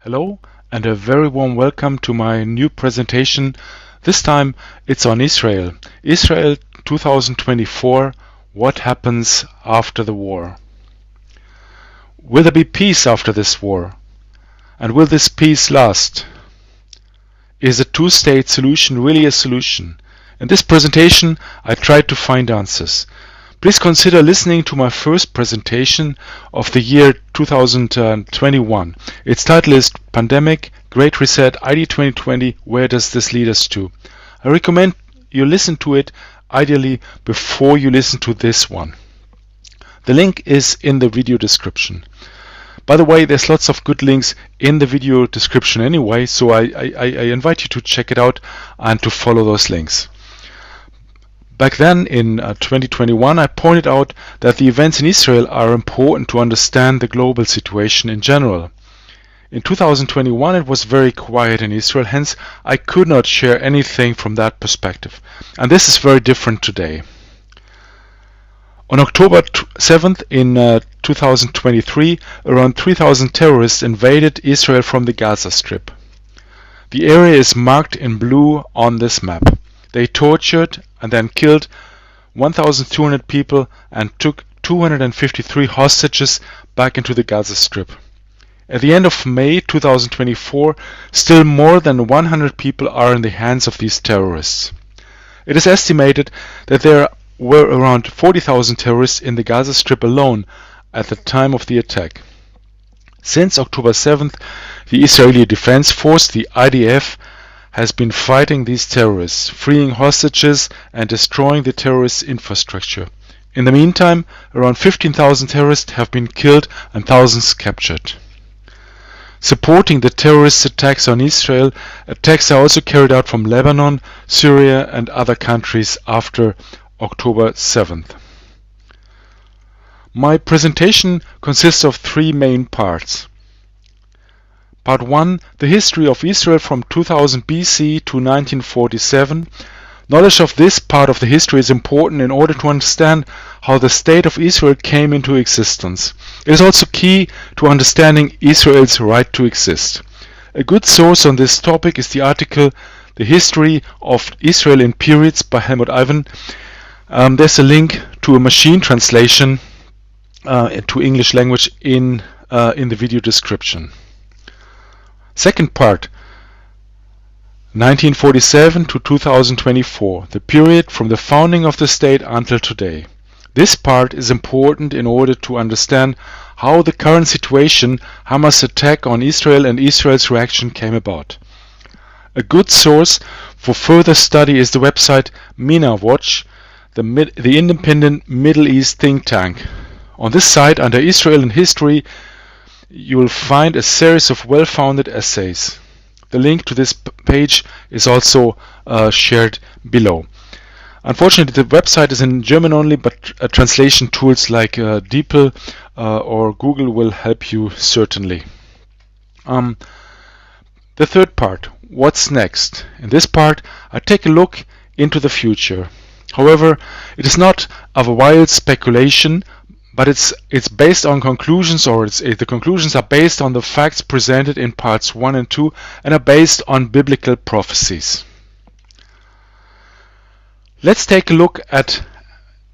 Hello and a very warm welcome to my new presentation. This time it's on Israel. Israel 2024, what happens after the war? Will there be peace after this war? And will this peace last? Is a two-state solution really a solution? In this presentation I tried to find answers. Please consider listening to my first presentation of the year 2021. Its title is Pandemic, Great Reset, ID 2020, Where Does This Lead Us To? I recommend you listen to it ideally before you listen to this one. The link is in the video description. By the way, there's lots of good links in the video description anyway, so I invite you to check it out and to follow those links. Back then, in 2021, I pointed out that the events in Israel are important to understand the global situation in general. In 2021, it was very quiet in Israel, hence I could not share anything from that perspective. And this is very different today. On October 7th in 2023, around 3,000 terrorists invaded Israel from the Gaza Strip. The area is marked in blue on this map. They tortured and then killed 1,200 people and took 253 hostages back into the Gaza Strip. At the end of May 2024, still more than 100 people are in the hands of these terrorists. It is estimated that there were around 40,000 terrorists in the Gaza Strip alone at the time of the attack. Since October 7th, the Israeli Defense Force, the IDF, has been fighting these terrorists, freeing hostages and destroying the terrorists' infrastructure. In the meantime, around 15,000 terrorists have been killed and thousands captured. Supporting the terrorist attacks on Israel, attacks are also carried out from Lebanon, Syria and other countries after October 7th. My presentation consists of three main parts. Part 1. The history of Israel from 2000 BC to 1947. Knowledge of this part of the history is important in order to understand how the State of Israel came into existence. It is also key to understanding Israel's right to exist. A good source on this topic is the article The History of Israel in Periods by Helmut Ivan. There's a link to a machine translation to English language in the video description. Second part, 1947 to 2024, the period from the founding of the state until today. This part is important in order to understand how the current situation, Hamas' attack on Israel and Israel's reaction came about. A good source for further study is the website MENA Watch, the independent Middle East think tank. On this site, under Israel and History, you will find a series of well-founded essays. The link to this page is also shared below. Unfortunately, the website is in German only, but translation tools like DeepL or Google will help you certainly. The third part, what's next? In this part, I take a look into the future. However, it is not of a wild speculation, but it's based on conclusions, or the conclusions are based on the facts presented in parts 1 and 2 and are based on biblical prophecies. Let's take a look at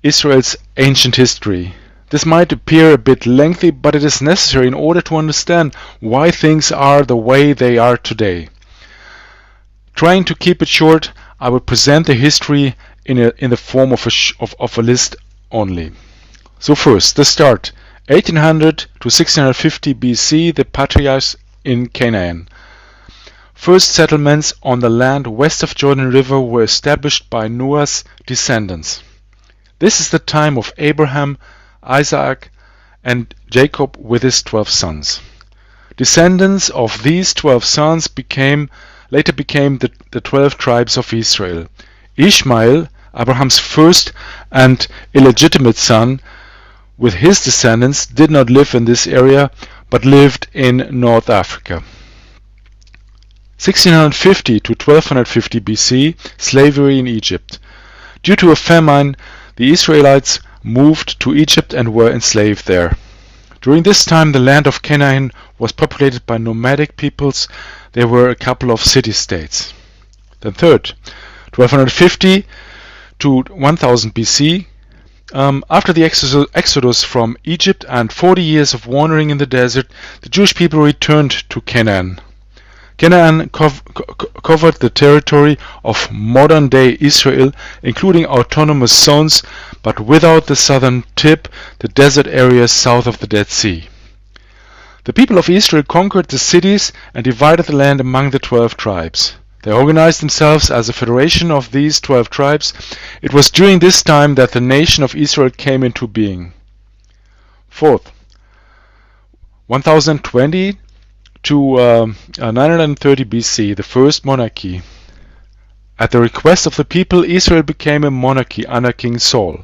Israel's ancient history. This might appear a bit lengthy, but it is necessary in order to understand why things are the way they are today. Trying to keep it short, I will present the history in the form of a list only. So first, the start, 1800 to 1650 BC, the patriarchs in Canaan. First settlements on the land west of Jordan River were established by Noah's descendants. This is the time of Abraham, Isaac, and Jacob with his 12 sons. Descendants of these 12 sons later became the 12 tribes of Israel. Ishmael, Abraham's first and illegitimate son, with his descendants, did not live in this area, but lived in North Africa. 1650 to 1250 BC, slavery in Egypt. Due to a famine, the Israelites moved to Egypt and were enslaved there. During this time, the land of Canaan was populated by nomadic peoples. There were a couple of city-states. Then third, 1250 to 1000 BC. After the exodus from Egypt and 40 years of wandering in the desert, the Jewish people returned to Canaan. Canaan covered the territory of modern-day Israel, including autonomous zones, but without the southern tip, the desert areas south of the Dead Sea. The people of Israel conquered the cities and divided the land among the 12 tribes. They organized themselves as a federation of these 12 tribes. It was during this time that the nation of Israel came into being. Fourth, 1020 to 930 BC, the first monarchy. At the request of the people, Israel became a monarchy under King Saul.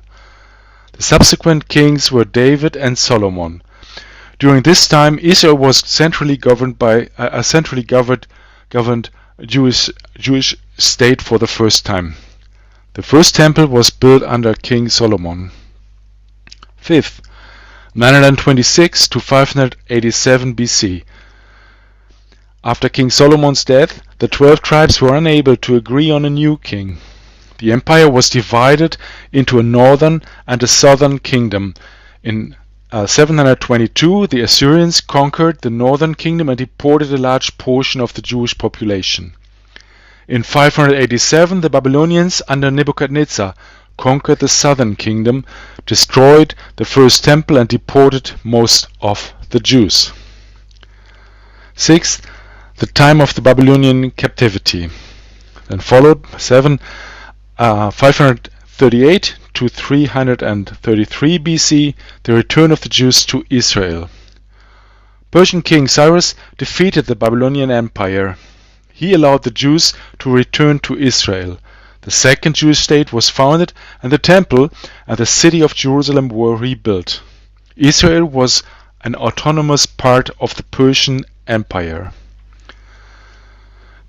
The subsequent kings were David and Solomon. During this time, Israel was centrally governed by a centrally governed Jewish state for the first time. The first temple was built under King Solomon. Fifth, 926 to 587 BC. After King Solomon's death, the 12 tribes were unable to agree on a new king. The empire was divided into a northern and a southern kingdom. In 722, the Assyrians conquered the northern kingdom and deported a large portion of the Jewish population. In 587, the Babylonians under Nebuchadnezzar conquered the southern kingdom, destroyed the first temple and deported most of the Jews. Sixth, the time of the Babylonian captivity. Then followed 538 to 333 BC, the return of the Jews to Israel. Persian King Cyrus defeated the Babylonian Empire. He allowed the Jews to return to Israel. The second Jewish state was founded, and the temple and the city of Jerusalem were rebuilt. Israel was an autonomous part of the Persian Empire.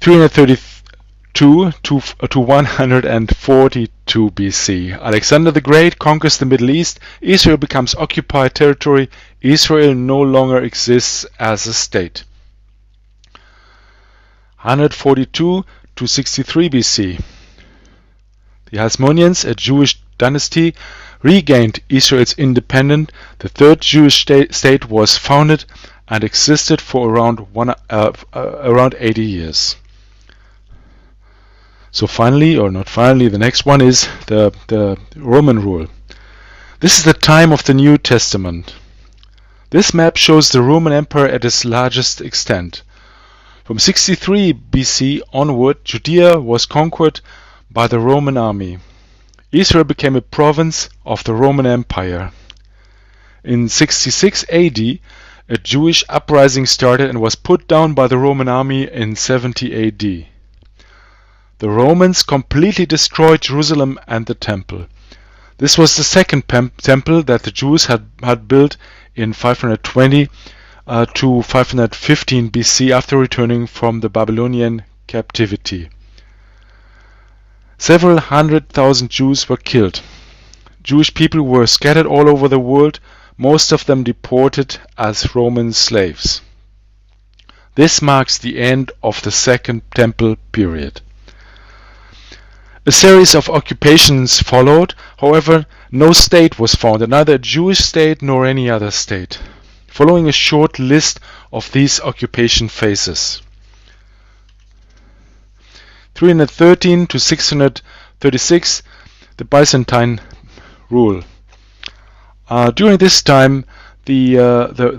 332 to 142 BC. Alexander the Great conquers the Middle East. Israel becomes occupied territory. Israel no longer exists as a state. 142 to 63 BC. The Hasmoneans, a Jewish dynasty, regained Israel's independence. The third Jewish state was founded and existed for around 80 years. So finally, or not finally, the next one is the Roman rule. This is the time of the New Testament. This map shows the Roman Empire at its largest extent. From 63 BC onward, Judea was conquered by the Roman army. Israel became a province of the Roman Empire. In 66 AD, a Jewish uprising started and was put down by the Roman army in 70 AD. The Romans completely destroyed Jerusalem and the temple. This was the second temple that the Jews had built in 520 to 515 BC after returning from the Babylonian captivity. Several 100,000 Jews were killed. Jewish people were scattered all over the world, most of them deported as Roman slaves. This marks the end of the Second Temple period. A series of occupations followed. However, no state was founded, neither a Jewish state nor any other state. Following a short list of these occupation phases. 313 to 636, the Byzantine rule. During this time, the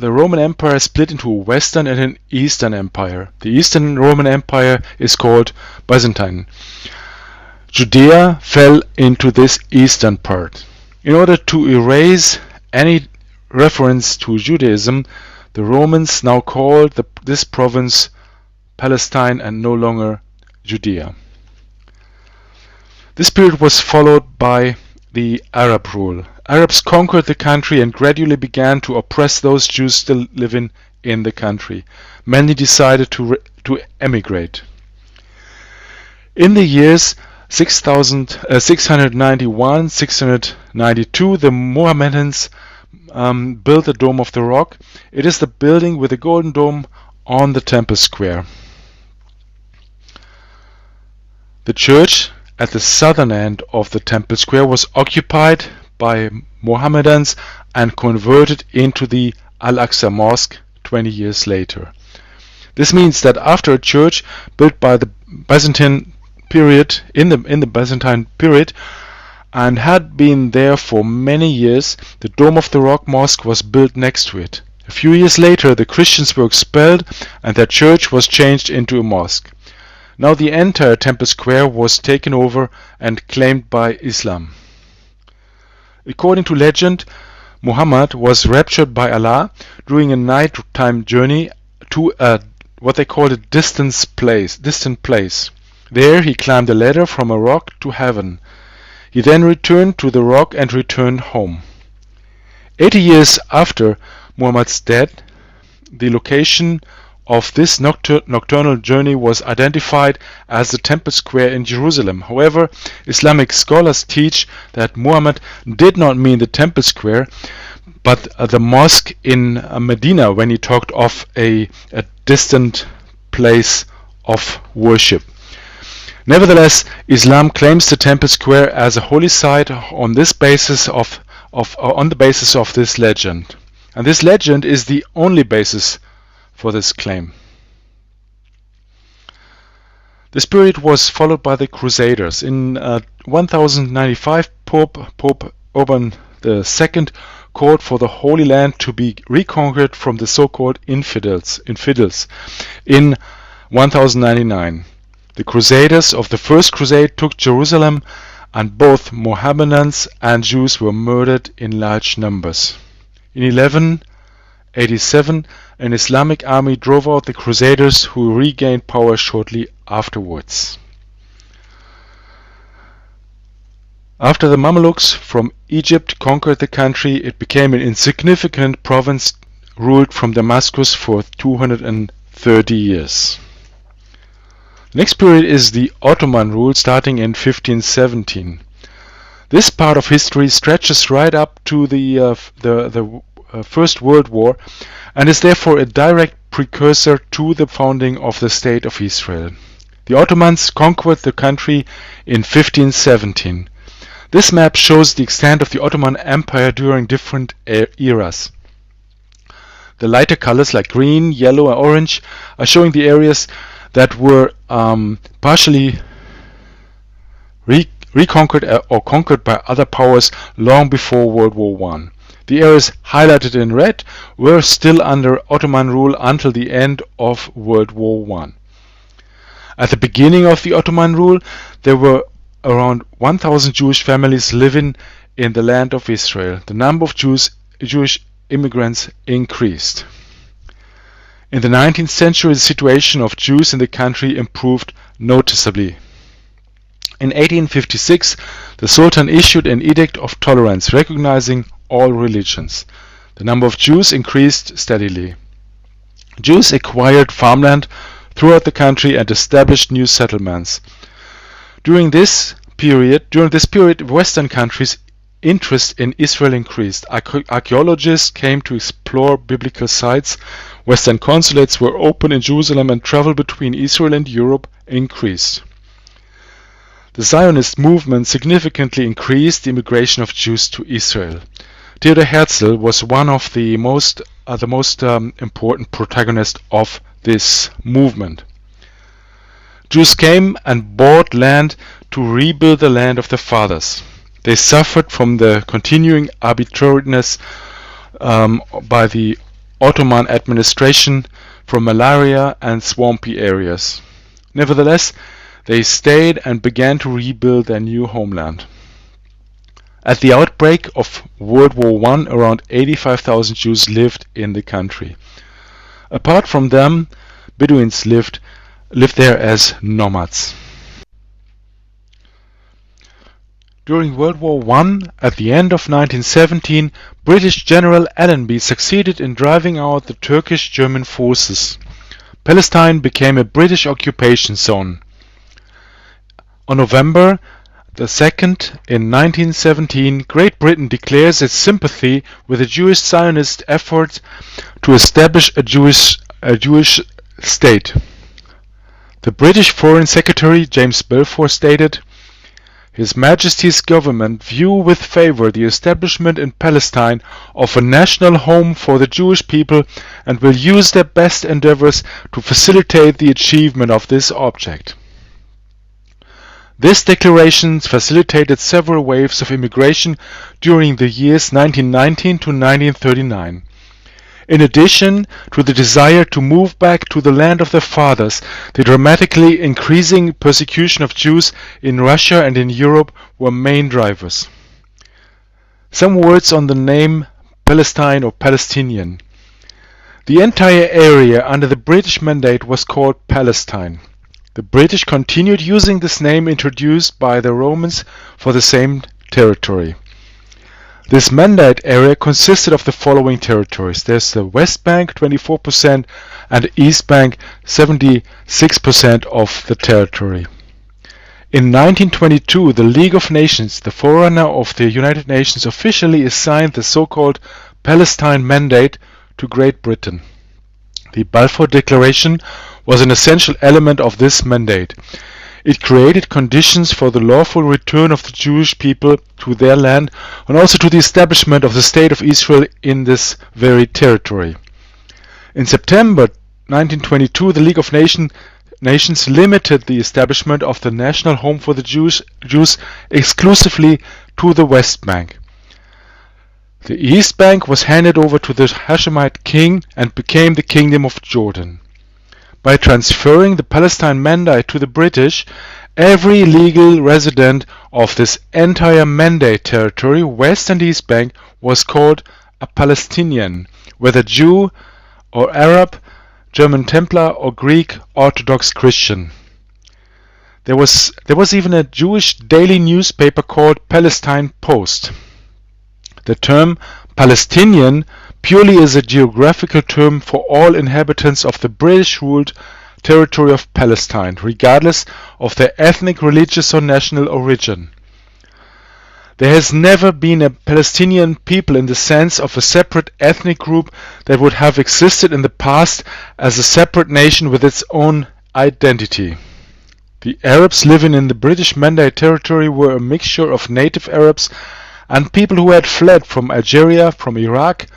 Roman Empire split into a Western and an Eastern Empire. The Eastern Roman Empire is called Byzantine. Judea fell into this eastern part. In order to erase any reference to Judaism, the Romans now called this province Palestine and no longer Judea. This period was followed by the Arab rule. Arabs conquered the country and gradually began to oppress those Jews still living in the country. Many decided to emigrate. In the years 691, 692, the Mohammedans built the Dome of the Rock. It is the building with the golden dome on the temple square. The church at the southern end of the temple square was occupied by Mohammedans and converted into the Al-Aqsa Mosque 20 years later. This means that after a church built by the Byzantine period, in the Byzantine period, and had been there for many years, the Dome of the Rock Mosque was built next to it. A few years later, the Christians were expelled and their church was changed into a mosque. Now the entire temple square was taken over and claimed by Islam. According to legend, Muhammad was raptured by Allah during a nighttime journey to what they called a distant place. There he climbed a ladder from a rock to heaven. He then returned to the rock and returned home. 80 years after Muhammad's death, the location of this nocturnal journey was identified as the Temple Square in Jerusalem. However, Islamic scholars teach that Muhammad did not mean the Temple Square, but the mosque in Medina when he talked of a distant place of worship. Nevertheless, Islam claims the Temple Square as a holy site on the basis of this legend. And this legend is the only basis for this claim. This period was followed by the Crusaders. In 1095, Pope Urban II called for the Holy Land to be reconquered from the so-called infidels. In 1099, the Crusaders of the First Crusade took Jerusalem, and both Mohammedans and Jews were murdered in large numbers. In 1187, an Islamic army drove out the Crusaders, who regained power shortly afterwards. After the Mamelukes from Egypt conquered the country, it became an insignificant province ruled from Damascus for 230 years. The next period is the Ottoman rule, starting in 1517. This part of history stretches right up to the First World War and is therefore a direct precursor to the founding of the State of Israel. The Ottomans conquered the country in 1517. This map shows the extent of the Ottoman Empire during different eras. The lighter colors like green, yellow and orange are showing the areas that were partially reconquered or conquered by other powers long before World War I. The areas highlighted in red were still under Ottoman rule until the end of World War I. At the beginning of the Ottoman rule, there were around 1,000 Jewish families living in the land of Israel. The number of Jewish immigrants increased. In the 19th century, the situation of Jews in the country improved noticeably. In 1856, the Sultan issued an edict of tolerance, recognizing all religions. The number of Jews increased steadily. Jews acquired farmland throughout the country and established new settlements. During this period, Western countries' interest in Israel increased. Archaeologists came to explore biblical sites. Western consulates were opened in Jerusalem, and travel between Israel and Europe increased. The Zionist movement significantly increased the immigration of Jews to Israel. Theodor Herzl was one of the most important protagonists of this movement. Jews came and bought land to rebuild the land of their fathers. They suffered from the continuing arbitrariness by the Ottoman administration, from malaria and swampy areas. Nevertheless, they stayed and began to rebuild their new homeland. At the outbreak of World War I, around 85,000 Jews lived in the country. Apart from them, Bedouins lived there as nomads. During World War I, at the end of 1917, British General Allenby succeeded in driving out the Turkish German forces. Palestine became a British occupation zone. On November II, in 1917, Great Britain declares its sympathy with the Jewish Zionist efforts to establish a Jewish state. The British Foreign Secretary James Balfour stated, "His Majesty's government view with favor the establishment in Palestine of a national home for the Jewish people and will use their best endeavors to facilitate the achievement of this object." This declaration facilitated several waves of immigration during the years 1919 to 1939. In addition to the desire to move back to the land of their fathers, the dramatically increasing persecution of Jews in Russia and in Europe were main drivers. Some words on the name Palestine or Palestinian. The entire area under the British Mandate was called Palestine. The British continued using this name introduced by the Romans for the same territory. This Mandate area consisted of the following territories. There's the West Bank, 24%, and the East Bank, 76% of the territory. In 1922, the League of Nations, the forerunner of the United Nations, officially assigned the so-called Palestine Mandate to Great Britain. The Balfour Declaration was an essential element of this mandate. It created conditions for the lawful return of the Jewish people to their land and also to the establishment of the State of Israel in this very territory. In September 1922, the League of Nations limited the establishment of the national home for the Jews exclusively to the West Bank. The East Bank was handed over to the Hashemite king and became the Kingdom of Jordan. By transferring the Palestine Mandate to the British, every legal resident of this entire Mandate territory, West and East Bank, was called a Palestinian, whether Jew or Arab, German Templar or Greek Orthodox Christian. There was even a Jewish daily newspaper called Palestine Post. The term Palestinian purely is a geographical term for all inhabitants of the British-ruled territory of Palestine, regardless of their ethnic, religious or national origin. There has never been a Palestinian people in the sense of a separate ethnic group that would have existed in the past as a separate nation with its own identity. The Arabs living in the British Mandate territory were a mixture of native Arabs and people who had fled from Algeria, from Iraq,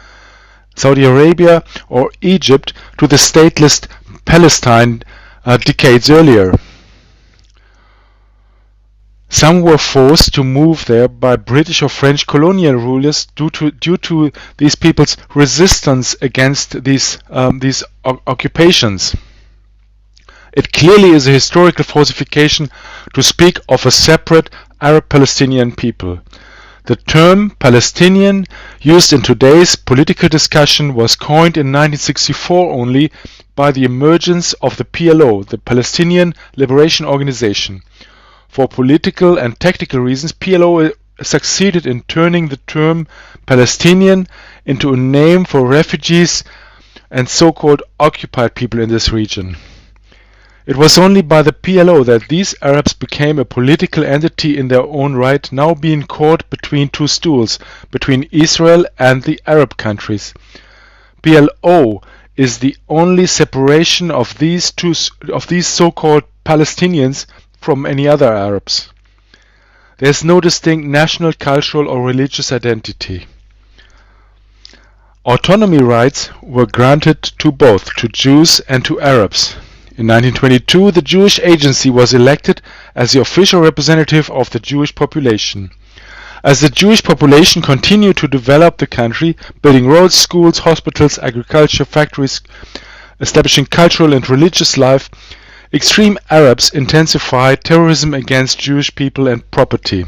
Saudi Arabia or Egypt to the stateless Palestine decades earlier. Some were forced to move there by British or French colonial rulers due to these people's resistance against these occupations. It clearly is a historical falsification to speak of a separate Arab-Palestinian people. The term Palestinian, used in today's political discussion, was coined in 1964 only by the emergence of the PLO, the Palestinian Liberation Organization. For political and tactical reasons, PLO succeeded in turning the term Palestinian into a name for refugees and so-called occupied people in this region. It was only by the PLO that these Arabs became a political entity in their own right, now being caught between two stools, between Israel and the Arab countries. PLO is the only separation of these so-called Palestinians from any other Arabs. There is no distinct national, cultural or religious identity. Autonomy rights were granted to both, to Jews and to Arabs. In 1922, the Jewish Agency was elected as the official representative of the Jewish population. As the Jewish population continued to develop the country, building roads, schools, hospitals, agriculture, factories, establishing cultural and religious life, extreme Arabs intensified terrorism against Jewish people and property.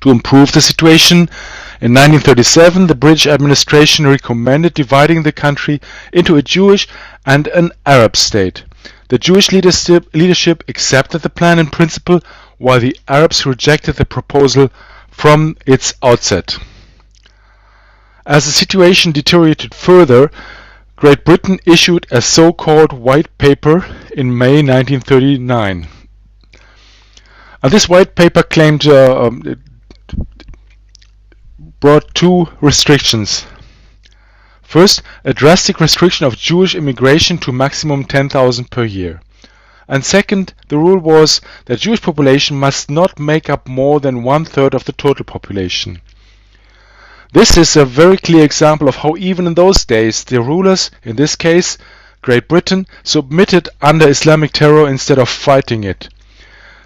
To improve the situation, in 1937 the British administration recommended dividing the country into a Jewish and an Arab state. The Jewish leadership accepted the plan in principle, while the Arabs rejected the proposal from its outset. As the situation deteriorated further, Great Britain issued a so-called White Paper in May 1939. This white paper claimed it brought two restrictions. First, a drastic restriction of Jewish immigration to maximum 10,000 per year. And second, the rule was that Jewish population must not make up more than 1/3 of the total population. This is a very clear example of how even in those days the rulers, in this case Great Britain, submitted under Islamic terror instead of fighting it.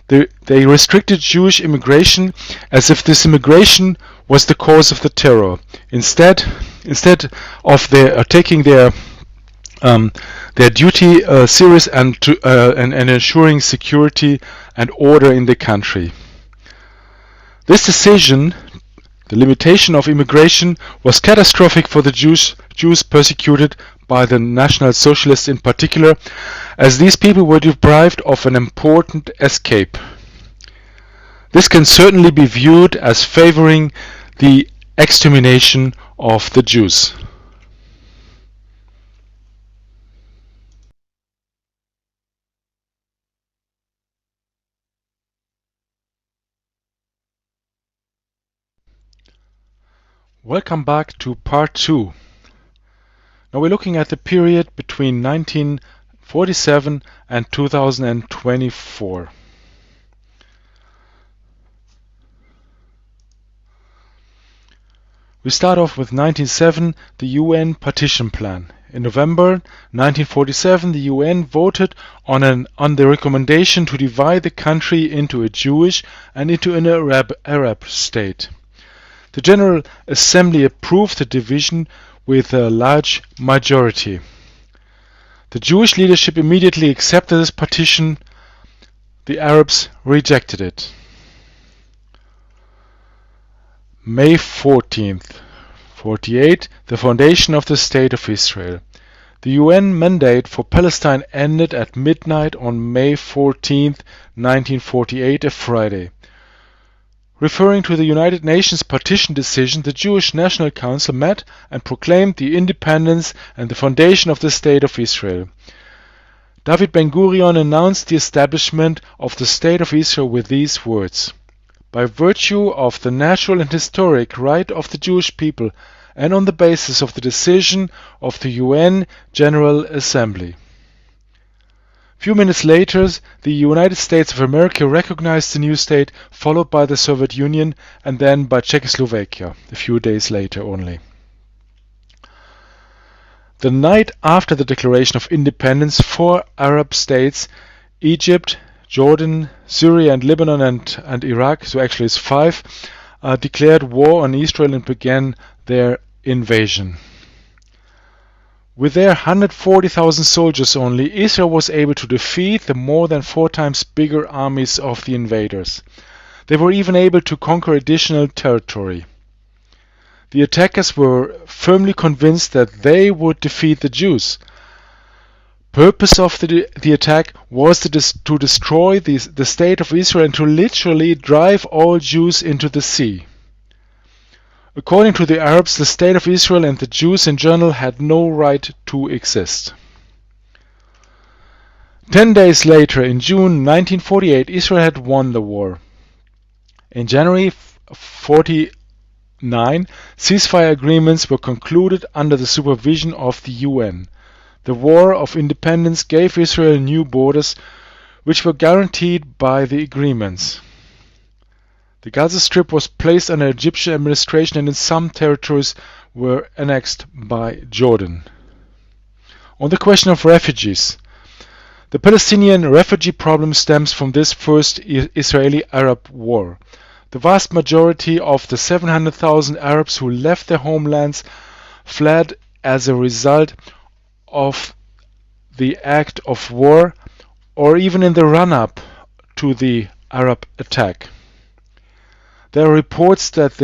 They restricted Jewish immigration as if this immigration was the cause of the terror. Instead of taking their duty serious and ensuring security and order in the country. This decision, the limitation of immigration, was catastrophic for the Jews persecuted by the National Socialists in particular, as these people were deprived of an important escape. This can certainly be viewed as favoring the extermination of the Jews. Welcome back to part 2. Now we're looking at the period between 1947 and 2024. We start off with 1907, the UN Partition Plan. In November 1947, the UN voted on the recommendation to divide the country into a Jewish and into an Arab state. The General Assembly approved the division with a large majority. The Jewish leadership immediately accepted this partition. The Arabs rejected it. May 14th, 48, the foundation of the State of Israel. The UN mandate for Palestine ended at midnight on May 14th, 1948, a Friday. Referring to the United Nations partition decision, the Jewish National Council met and proclaimed the independence and the foundation of the State of Israel. David Ben-Gurion announced the establishment of the State of Israel with these words: "By virtue of the natural and historic right of the Jewish people and on the basis of the decision of the UN General Assembly." Few minutes later, the United States of America recognized the new state, followed by the Soviet Union and then by Czechoslovakia, a few days later only. The night after the declaration of independence, 4 Arab states, Egypt, Jordan, Syria and Lebanon and Iraq, so actually it's 5, declared war on Israel and began their invasion. With their 140,000 soldiers only, Israel was able to defeat the more than 4 times bigger armies of the invaders. They were even able to conquer additional territory. The attackers were firmly convinced that they would defeat the Jews. Purpose of the attack was to destroy the state of Israel and to literally drive all Jews into the sea. According to the Arabs, the state of Israel and the Jews in general had no right to exist. 10 days later, in June 1948, Israel had won the war. In January 1949, ceasefire agreements were concluded under the supervision of the UN. The War of Independence gave Israel new borders, which were guaranteed by the agreements. The Gaza Strip was placed under Egyptian administration and in some territories were annexed by Jordan. On the question of refugees, the Palestinian refugee problem stems from this first Israeli-Arab war. The vast majority of the 700,000 Arabs who left their homelands fled as a result of the act of war or even in the run-up to the Arab attack. There are reports that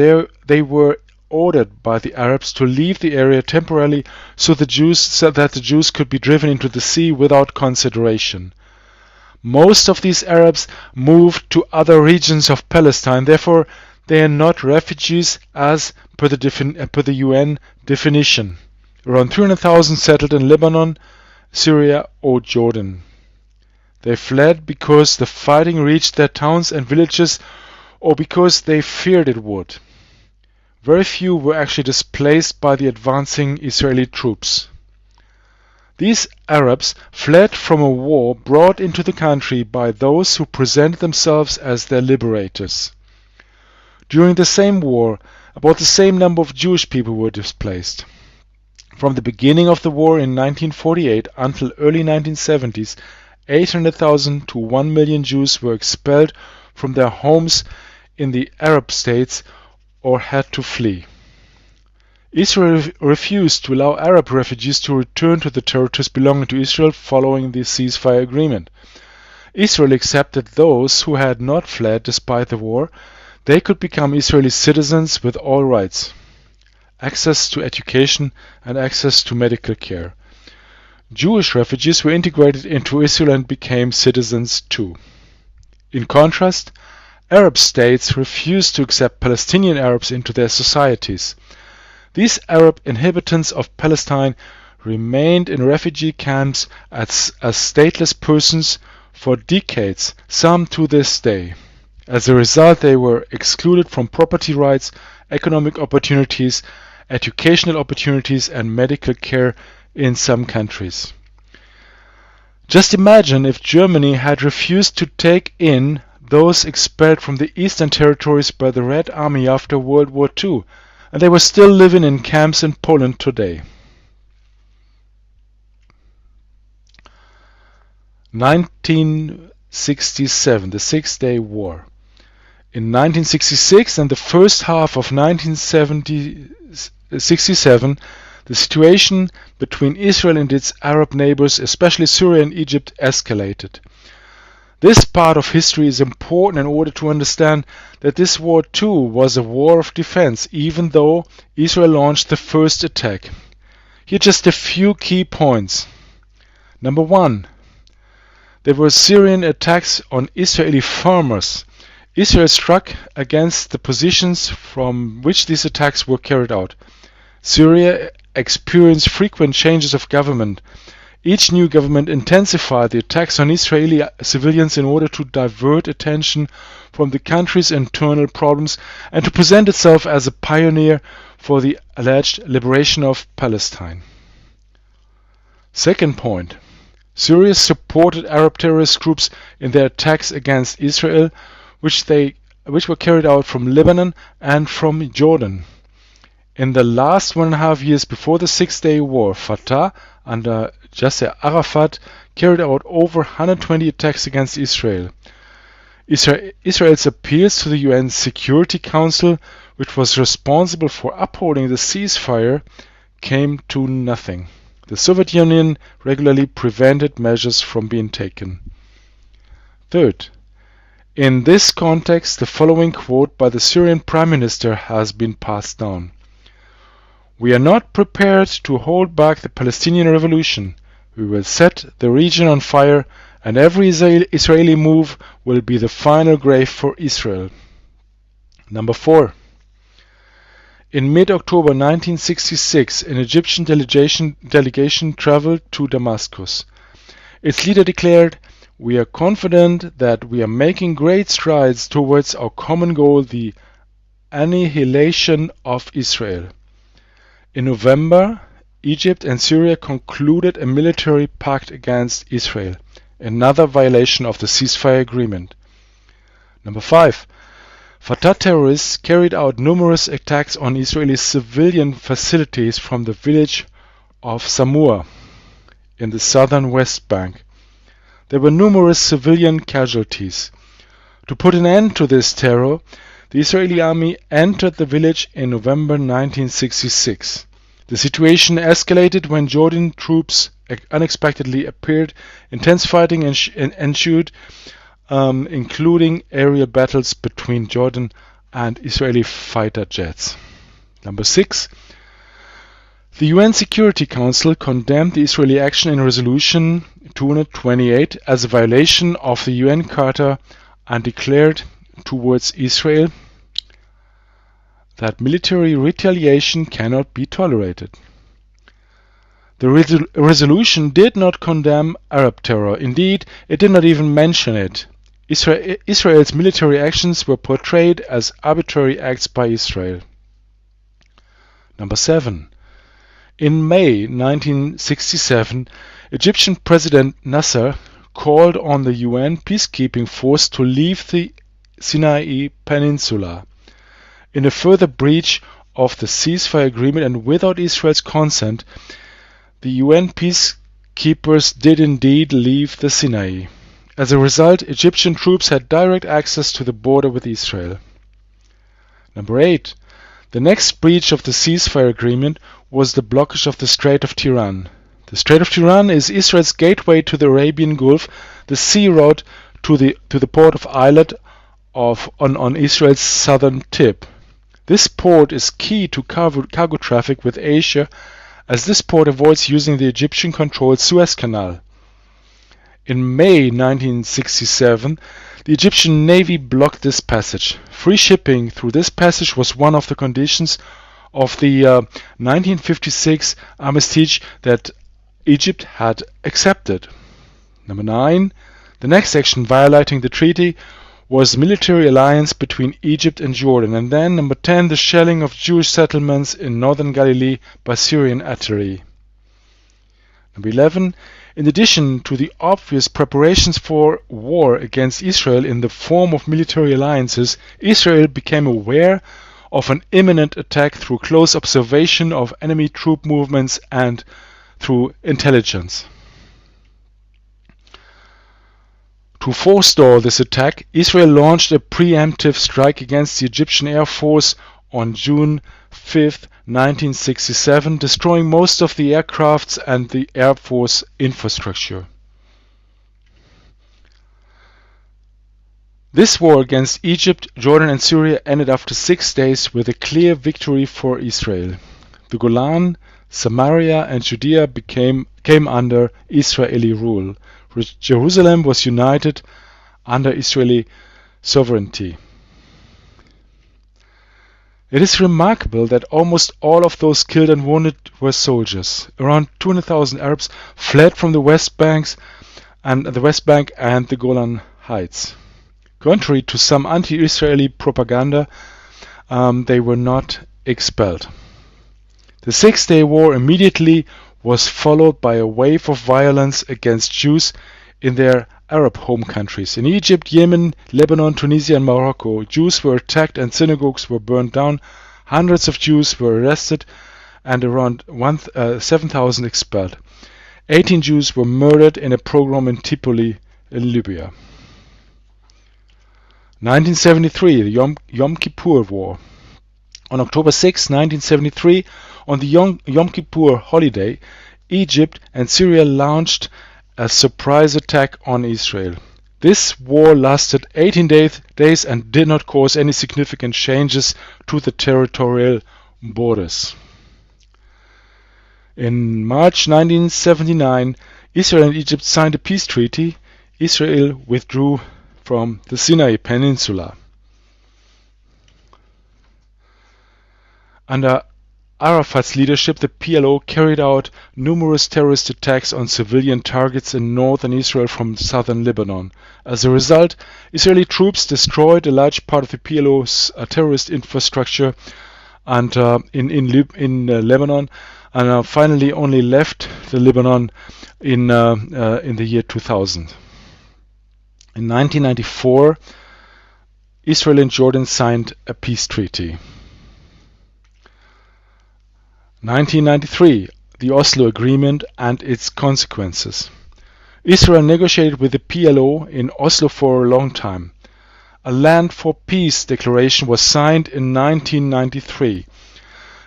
they were ordered by the Arabs to leave the area temporarily so that the Jews could be driven into the sea without consideration. Most of these Arabs moved to other regions of Palestine, therefore they are not refugees as per the UN definition. Around 300,000 settled in Lebanon, Syria or Jordan. They fled because the fighting reached their towns and villages, or because they feared it would. Very few were actually displaced by the advancing Israeli troops. These Arabs fled from a war brought into the country by those who presented themselves as their liberators. During the same war, about the same number of Jewish people were displaced. From the beginning of the war in 1948 until early 1970s, 800,000 to 1 million Jews were expelled from their homes in the Arab states or had to flee. Israel refused to allow Arab refugees to return to the territories belonging to Israel following the ceasefire agreement. Israel accepted those who had not fled despite the war. They could become Israeli citizens with all rights, access to education and access to medical care. Jewish refugees were integrated into Israel and became citizens too. In contrast, Arab states refused to accept Palestinian Arabs into their societies. These Arab inhabitants of Palestine remained in refugee camps as stateless persons for decades, some to this day. As a result, they were excluded from property rights, economic opportunities, educational opportunities, and medical care in some countries. Just imagine if Germany had refused to take in those expelled from the Eastern Territories by the Red Army after World War II, and they were still living in camps in Poland today. 1967, the Six-Day War. In 1966 and the first half of 1967, the situation between Israel and its Arab neighbors, especially Syria and Egypt, escalated. This part of history is important in order to understand that this war too was a war of defense, even though Israel launched the first attack. Here are just a few key points. Number one, there were Syrian attacks on Israeli farmers. Israel struck against the positions from which these attacks were carried out. Syria experienced frequent changes of government. Each new government intensified the attacks on Israeli civilians in order to divert attention from the country's internal problems and to present itself as a pioneer for the alleged liberation of Palestine. Second point, Syria supported Arab terrorist groups in their attacks against Israel, which were carried out from Lebanon and from Jordan. In the last 1.5 years before the Six-Day War, Fatah under Yasser Arafat carried out over 120 attacks against Israel. Israel's appeals to the UN Security Council, which was responsible for upholding the ceasefire, came to nothing. The Soviet Union regularly prevented measures from being taken. Third, in this context, the following quote by the Syrian Prime Minister has been passed down. "We are not prepared to hold back the Palestinian revolution. We will set the region on fire, and every Israeli move will be the final grave for Israel." Number 4. In mid-October 1966, an Egyptian delegation traveled to Damascus. Its leader declared, "We are confident that we are making great strides towards our common goal, the annihilation of Israel." In November, Egypt and Syria concluded a military pact against Israel, another violation of the ceasefire agreement. Number 5. Fatah terrorists carried out numerous attacks on Israeli civilian facilities from the village of Samua in the southern West Bank. There were numerous civilian casualties. To put an end to this terror, the Israeli army entered the village in November 1966. The situation escalated when Jordan troops unexpectedly appeared. Intense fighting ensued, including aerial battles between Jordan and Israeli fighter jets. Number 6. The UN Security Council condemned the Israeli action in Resolution 228 as a violation of the UN Charter and declared towards Israel that military retaliation cannot be tolerated. The resolution did not condemn Arab terror. Indeed, it did not even mention it. Israel's military actions were portrayed as arbitrary acts by Israel. Number 7. In May 1967, Egyptian President Nasser called on the UN peacekeeping force to leave the Sinai Peninsula. In a further breach of the ceasefire agreement and without Israel's consent, the UN peacekeepers did indeed leave the Sinai. As a result, Egyptian troops had direct access to the border with Israel. Number 8. The next breach of the ceasefire agreement was the blockage of the Strait of Tiran. The Strait of Tiran is Israel's gateway to the Arabian Gulf, the sea route to the port of Eilat on Israel's southern tip. This port is key to cargo traffic with Asia, as this port avoids using the Egyptian-controlled Suez Canal. In May 1967, the Egyptian Navy blocked this passage. Free shipping through this passage was one of the conditions of the 1956 armistice that Egypt had accepted. Number 9. The next action violating the treaty was military alliance between Egypt and Jordan. And then, number 10, the shelling of Jewish settlements in northern Galilee by Syrian artillery. Number 11. In addition to the obvious preparations for war against Israel in the form of military alliances, Israel became aware of an imminent attack through close observation of enemy troop movements and through intelligence. To forestall this attack, Israel launched a preemptive strike against the Egyptian Air Force on June 5, 1967, destroying most of the aircrafts and the Air Force infrastructure. This war against Egypt, Jordan and Syria ended after 6 days with a clear victory for Israel. The Golan, Samaria and Judea came under Israeli rule. Jerusalem was united under Israeli sovereignty. It is remarkable that almost all of those killed and wounded were soldiers. Around 200,000 Arabs fled from the West Bank and the Golan Heights. Contrary to some anti-Israeli propaganda, they were not expelled. The Six-Day War immediately was followed by a wave of violence against Jews in their Arab home countries. In Egypt, Yemen, Lebanon, Tunisia and Morocco, Jews were attacked and synagogues were burned down. Hundreds of Jews were arrested and around 7,000 expelled. 18 Jews were murdered in a pogrom in Tripoli, in Libya. 1973, the Yom Kippur War. On October 6, 1973, on the Yom Kippur holiday, Egypt and Syria launched a surprise attack on Israel. This war lasted 18 days and did not cause any significant changes to the territorial borders. In March 1979, Israel and Egypt signed a peace treaty. Israel withdrew from the Sinai Peninsula. Under Arafat's leadership, the PLO carried out numerous terrorist attacks on civilian targets in northern Israel from southern Lebanon. As a result, Israeli troops destroyed a large part of the PLO's terrorist infrastructure and in Lebanon, and finally only left the Lebanon in the year 2000. In 1994, Israel and Jordan signed a peace treaty. 1993, the Oslo Agreement and its consequences. Israel negotiated with the PLO in Oslo for a long time. A Land for Peace declaration was signed in 1993.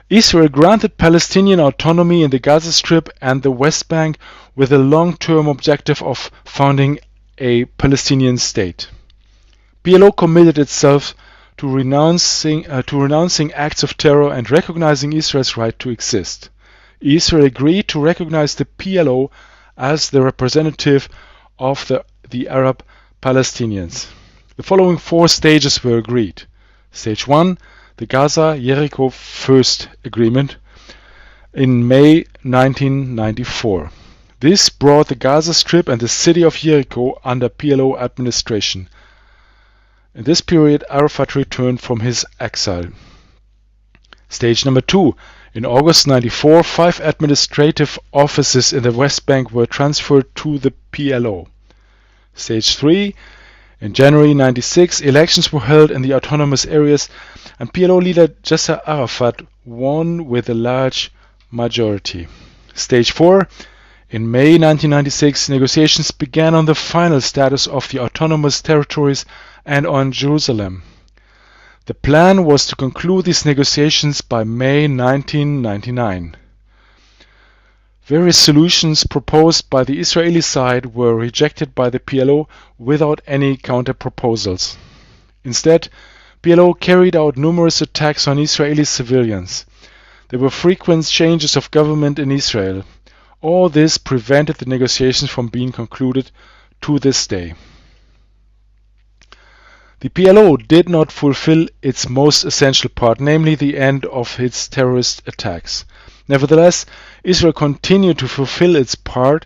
Israel granted Palestinian autonomy in the Gaza Strip and the West Bank with a long-term objective of founding a Palestinian state. PLO committed itself to renouncing acts of terror and recognizing Israel's right to exist. Israel agreed to recognize the PLO as the representative of the Arab Palestinians. The following 4 stages were agreed. Stage 1, the Gaza-Jericho First Agreement in May 1994. This brought the Gaza Strip and the city of Jericho under PLO administration. In this period, Arafat returned from his exile. Stage number 2. In August 94, 5 administrative offices in the West Bank were transferred to the PLO. Stage 3. In January 96, elections were held in the autonomous areas, and PLO leader Yasser Arafat won with a large majority. Stage 4. In May 1996, negotiations began on the final status of the autonomous territories and on Jerusalem. The plan was to conclude these negotiations by May 1999. Various solutions proposed by the Israeli side were rejected by the PLO without any counter-proposals. Instead, PLO carried out numerous attacks on Israeli civilians. There were frequent changes of government in Israel. All this prevented the negotiations from being concluded to this day. The PLO did not fulfill its most essential part, namely the end of its terrorist attacks. Nevertheless, Israel continued to fulfill its part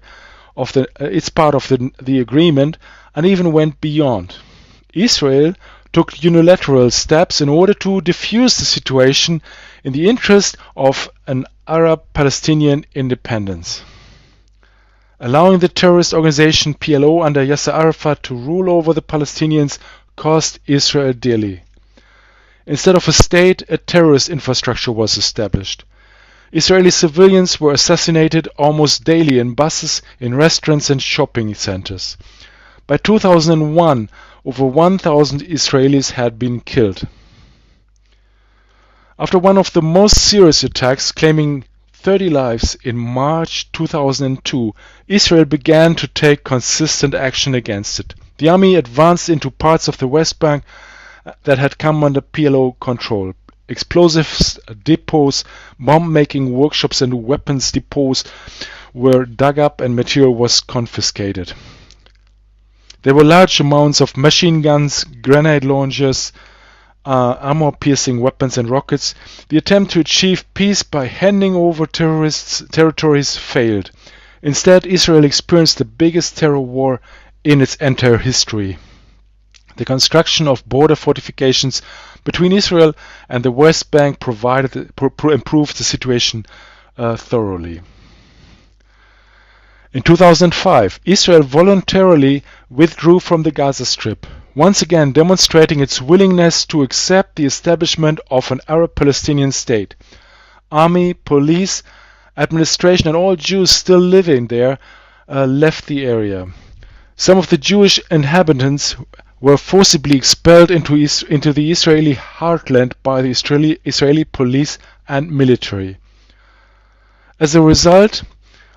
of the agreement and even went beyond. Israel took unilateral steps in order to defuse the situation in the interest of an Arab-Palestinian independence. Allowing the terrorist organization PLO under Yasser Arafat to rule over the Palestinians cost Israel dearly. Instead of a state, a terrorist infrastructure was established. Israeli civilians were assassinated almost daily in buses, in restaurants and shopping centers. By 2001, over 1,000 Israelis had been killed. After one of the most serious attacks, claiming 30 lives in March 2002, Israel began to take consistent action against it. The army advanced into parts of the West Bank that had come under PLO control. Explosives depots, bomb-making workshops and weapons depots were dug up and material was confiscated. There were large amounts of machine guns, grenade launchers, armor-piercing weapons and rockets. The attempt to achieve peace by handing over territories failed. Instead, Israel experienced the biggest terror war in its entire history. The construction of border fortifications between Israel and the West Bank improved the situation thoroughly. In 2005, Israel voluntarily withdrew from the Gaza Strip, once again demonstrating its willingness to accept the establishment of an Arab-Palestinian state. Army, police, administration and all Jews still living there left the area. Some of the Jewish inhabitants were forcibly expelled into the Israeli heartland by the Israeli police and military. As a result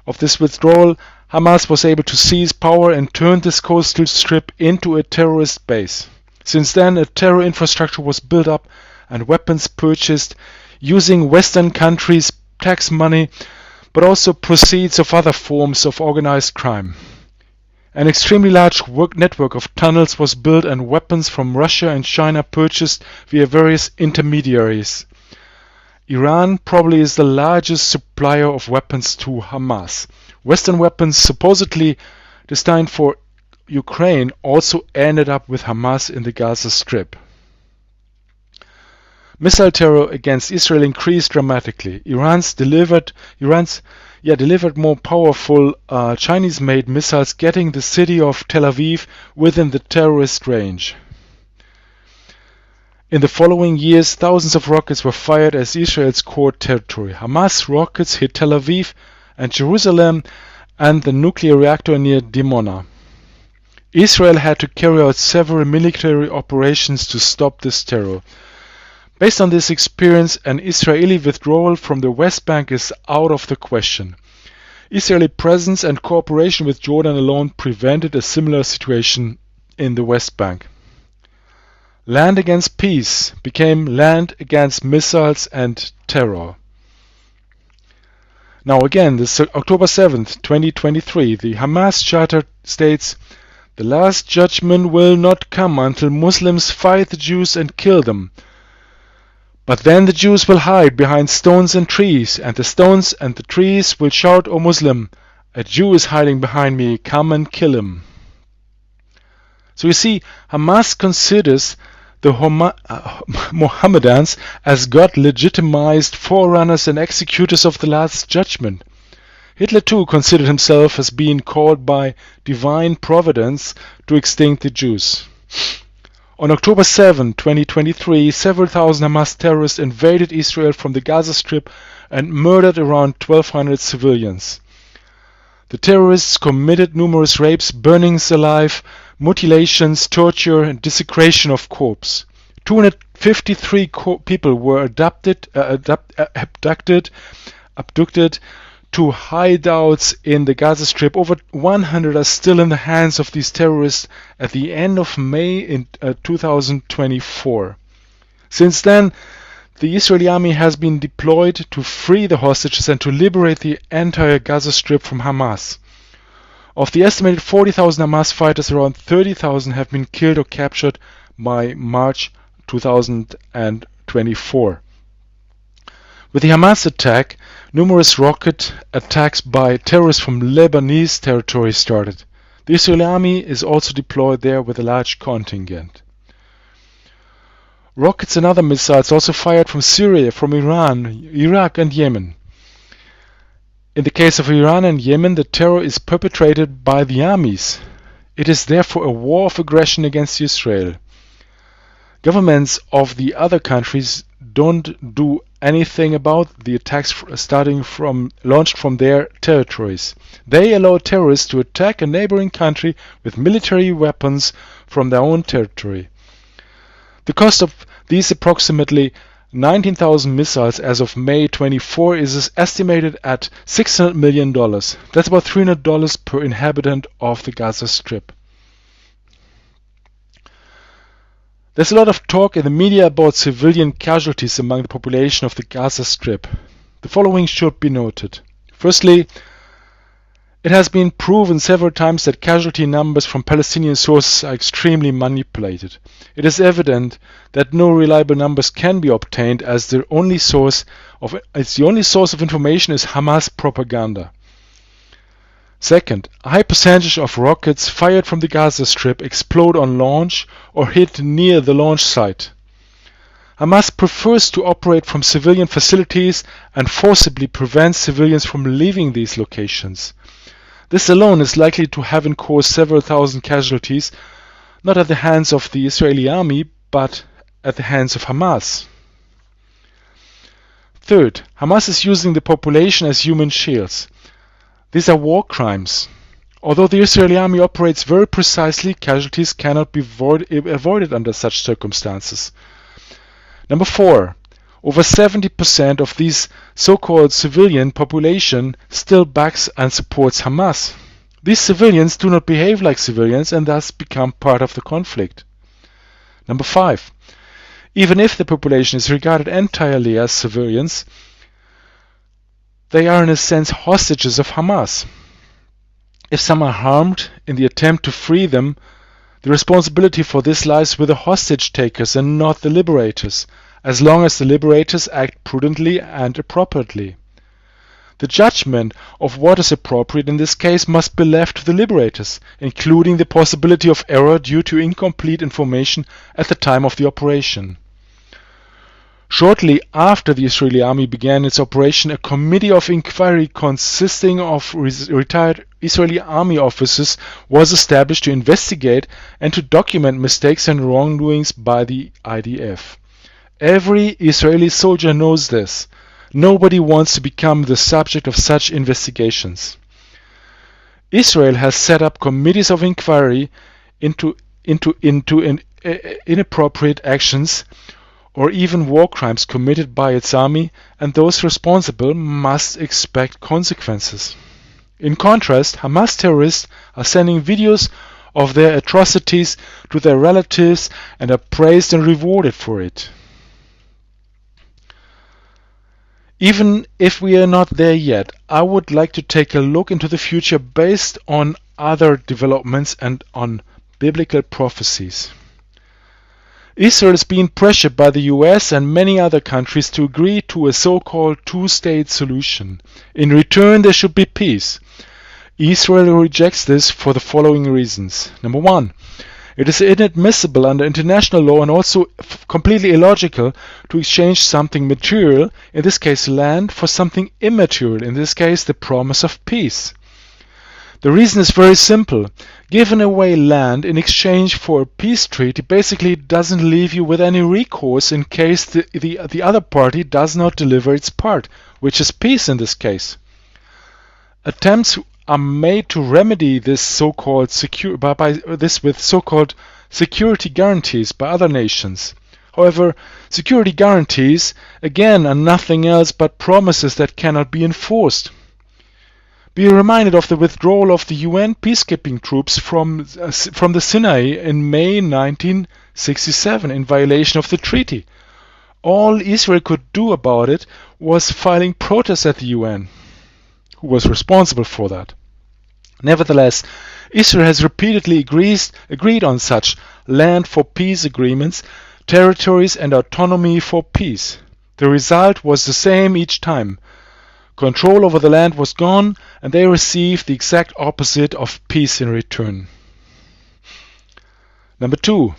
of this withdrawal, Hamas was able to seize power and turn this coastal strip into a terrorist base. Since then, a terror infrastructure was built up and weapons purchased using Western countries' tax money, but also proceeds of other forms of organized crime. An extremely large network of tunnels was built and weapons from Russia and China purchased via various intermediaries. Iran probably is the largest supplier of weapons to Hamas. Western weapons supposedly destined for Ukraine also ended up with Hamas in the Gaza Strip. Missile terror against Israel increased dramatically. Iran's delivered more powerful Chinese-made missiles, getting the city of Tel Aviv within the terrorist range. In the following years, thousands of rockets were fired as Israel's core territory. Hamas rockets hit Tel Aviv and Jerusalem and the nuclear reactor near Dimona. Israel had to carry out several military operations to stop this terror. Based on this experience, an Israeli withdrawal from the West Bank is out of the question. Israeli presence and cooperation with Jordan alone prevented a similar situation in the West Bank. Land against peace became land against missiles and terror. Now again, this October 7th, 2023, the Hamas Charter states, "The last judgment will not come until Muslims fight the Jews and kill them. But then the Jews will hide behind stones and trees, and the stones and the trees will shout, O Muslim, a Jew is hiding behind me, come and kill him. So you see, Hamas considers the Mohammedans as God-legitimized forerunners and executors of the Last Judgment. Hitler too considered himself as being called by divine providence to extinct the Jews. On October 7, 2023, several thousand Hamas terrorists invaded Israel from the Gaza Strip and murdered around 1,200 civilians. The terrorists committed numerous rapes, burnings alive, mutilations, torture, and desecration of corpses. 253 people were abducted to hideouts in the Gaza Strip. Over 100 are still in the hands of these terrorists at the end of May in 2024. Since then, the Israeli army has been deployed to free the hostages and to liberate the entire Gaza Strip from Hamas. Of the estimated 40,000 Hamas fighters, around 30,000 have been killed or captured by March 2024. With the Hamas attack, numerous rocket attacks by terrorists from Lebanese territory started. The Israeli army is also deployed there with a large contingent. Rockets and other missiles also fired from Syria, from Iran, Iraq and Yemen. In the case of Iran and Yemen, the terror is perpetrated by the armies. It is therefore a war of aggression against Israel. Governments of the other countries don't do anything about the attacks launched from their territories. They allow terrorists to attack a neighboring country with military weapons from their own territory. The cost of these approximately 19,000 missiles as of May 24 is estimated at $600 million. That's about $300 per inhabitant of the Gaza Strip. There's a lot of talk in the media about civilian casualties among the population of the Gaza Strip. The following should be noted. Firstly, it has been proven several times that casualty numbers from Palestinian sources are extremely manipulated. It is evident that no reliable numbers can be obtained, as the only source of information is Hamas propaganda. Second, a high percentage of rockets fired from the Gaza Strip explode on launch or hit near the launch site. Hamas prefers to operate from civilian facilities and forcibly prevents civilians from leaving these locations. This alone is likely to have caused several thousand casualties, not at the hands of the Israeli army, but at the hands of Hamas. Third, Hamas is using the population as human shields. These are war crimes. Although the Israeli army operates very precisely, casualties cannot be avoided under such circumstances. Number 4. Over 70% of these so-called civilian population still backs and supports Hamas. These civilians do not behave like civilians and thus become part of the conflict. Number 5. Even if the population is regarded entirely as civilians, they are in a sense hostages of Hamas. If some are harmed in the attempt to free them, the responsibility for this lies with the hostage takers and not the liberators, as long as the liberators act prudently and appropriately. The judgment of what is appropriate in this case must be left to the liberators, including the possibility of error due to incomplete information at the time of the operation. Shortly after the Israeli army began its operation, a committee of inquiry consisting of retired Israeli army officers was established to investigate and to document mistakes and wrongdoings by the IDF. Every Israeli soldier knows this. Nobody wants to become the subject of such investigations. Israel has set up committees of inquiry into inappropriate actions or even war crimes committed by its army, and those responsible must expect consequences. In contrast, Hamas terrorists are sending videos of their atrocities to their relatives and are praised and rewarded for it. Even if we are not there yet, I would like to take a look into the future based on other developments and on biblical prophecies. Israel is being pressured by the US and many other countries to agree to a so-called two-state solution. In return, there should be peace. Israel rejects this for the following reasons. Number one, it is inadmissible under international law and also completely illogical to exchange something material, in this case land, for something immaterial, in this case the promise of peace. The reason is very simple. Giving away land in exchange for a peace treaty basically doesn't leave you with any recourse in case the other party does not deliver its part, which is peace in this case. Attempts are made to remedy this so-called with so-called security guarantees by other nations. However, security guarantees again are nothing else but promises that cannot be enforced. Be reminded of the withdrawal of the UN peacekeeping troops from the Sinai in May 1967 in violation of the treaty. All Israel could do about it was filing protests at the UN. Who was responsible for that? Nevertheless, Israel has repeatedly agreed on such land for peace agreements, territories and autonomy for peace. The result was the same each time. Control over the land was gone, and they received the exact opposite of peace in return. Number two,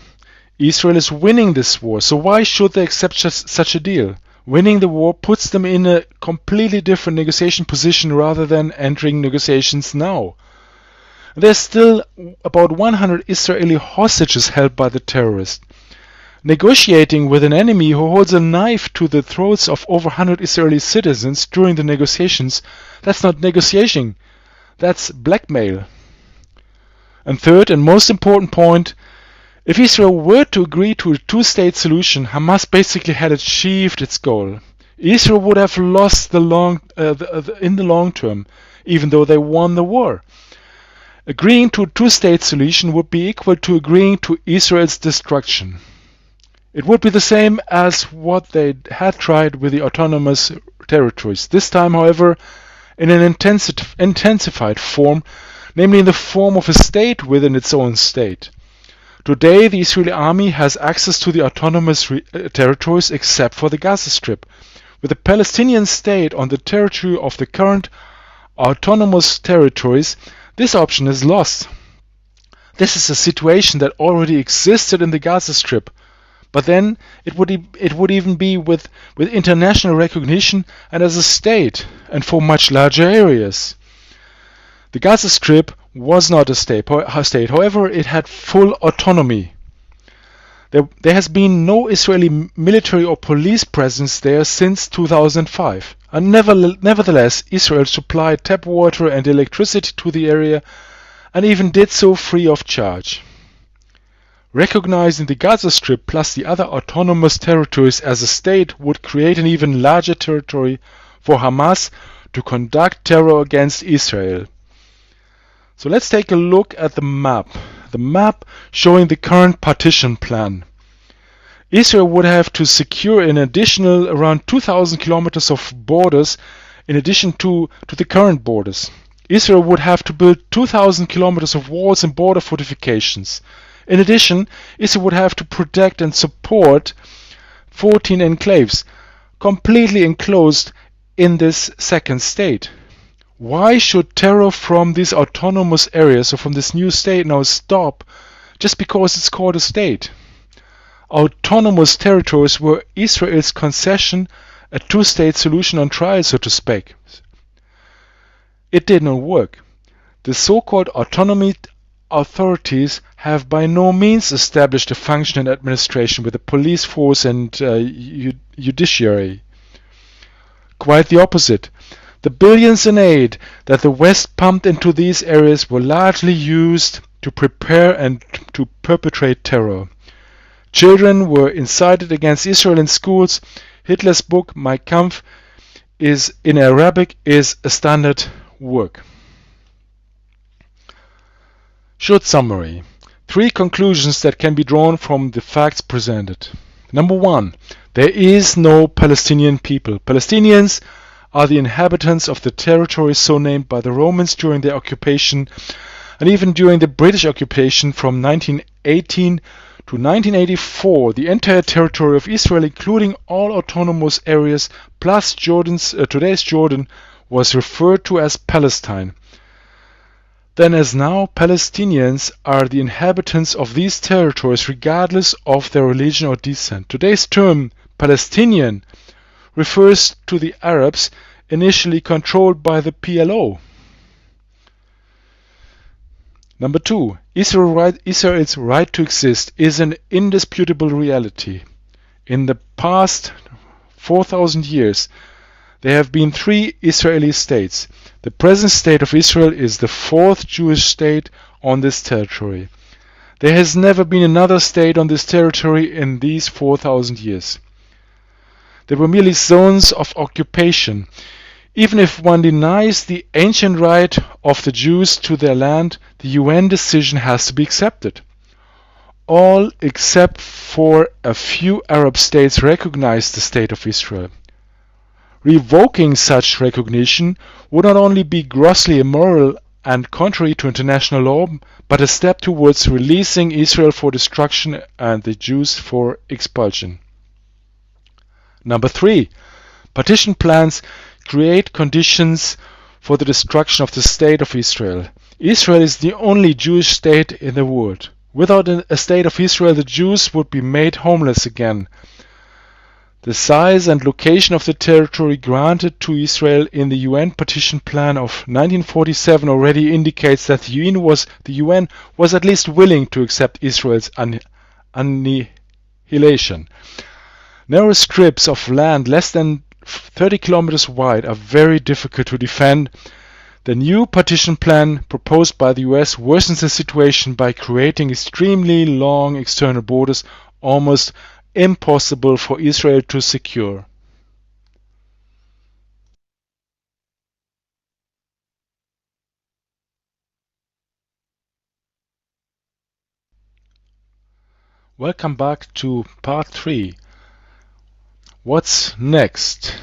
Israel is winning this war, so why should they accept such a deal? Winning the war puts them in a completely different negotiation position rather than entering negotiations now. There's still about 100 Israeli hostages held by the terrorists. Negotiating with an enemy who holds a knife to the throats of over 100 Israeli citizens during the negotiations, that's not negotiating, that's blackmail. And third and most important point, if Israel were to agree to a two-state solution, Hamas basically had achieved its goal. Israel would have lost in the long term, even though they won the war. Agreeing to a two-state solution would be equal to agreeing to Israel's destruction. It would be the same as what they had tried with the autonomous territories. This time, however, in an intensified form, namely in the form of a state within its own state. Today, the Israeli army has access to the autonomous territories except for the Gaza Strip. With the Palestinian state on the territory of the current autonomous territories, this option is lost. This is a situation that already existed in the Gaza Strip, but then it would even be with international recognition and as a state, and for much larger areas. The Gaza Strip was not a state, however, it had full autonomy. There has been no Israeli military or police presence there since 2005. And nevertheless, Israel supplied tap water and electricity to the area and even did so free of charge. Recognizing the Gaza Strip plus the other autonomous territories as a state would create an even larger territory for Hamas to conduct terror against Israel. So let's take a look at the map showing the current partition plan. Israel would have to secure an additional around 2,000 kilometers of borders in addition to the current borders. Israel would have to build 2,000 kilometers of walls and border fortifications. In addition, Israel would have to protect and support 14 enclaves, completely enclosed in this second state. Why should terror from these autonomous areas or from this new state now stop just because it's called a state? Autonomous territories were Israel's concession, a two-state solution on trial, so to speak. It did not work. The so-called autonomy authorities have by no means established a functioning administration with a police force and judiciary. Quite the opposite. The billions in aid that the West pumped into these areas were largely used to prepare and to perpetrate terror. Children were incited against Israel in schools. Hitler's book, Mein Kampf, in Arabic is a standard work. Short summary. 3 conclusions that can be drawn from the facts presented. Number 1. There is no Palestinian people. Palestinians are the inhabitants of the territory so named by the Romans during their occupation and even during the British occupation from 1918 to To 1984, the entire territory of Israel, including all autonomous areas plus today's Jordan, was referred to as Palestine. Then as now, Palestinians are the inhabitants of these territories regardless of their religion or descent. Today's term Palestinian refers to the Arabs initially controlled by the PLO. Number 2. Israel's right to exist is an indisputable reality. In the past 4,000 years, there have been 3 Israeli states. The present state of Israel is the 4th Jewish state on this territory. There has never been another state on this territory in these 4,000 years. They were merely zones of occupation. Even if one denies the ancient right of the Jews to their land, the UN decision has to be accepted. All except for a few Arab states recognize the state of Israel. Revoking such recognition would not only be grossly immoral and contrary to international law, but a step towards releasing Israel for destruction and the Jews for expulsion. Number 3. Partition plans create conditions for the destruction of the state of Israel. Israel is the only Jewish state in the world. Without a state of Israel, the Jews would be made homeless again. The size and location of the territory granted to Israel in the UN Partition Plan of 1947 already indicates that the UN was at least willing to accept Israel's annihilation. Narrow strips of land less than 30 kilometers wide are very difficult to defend. The new partition plan proposed by the US worsens the situation by creating extremely long external borders, almost impossible for Israel to secure. Welcome back to part 3. What's next?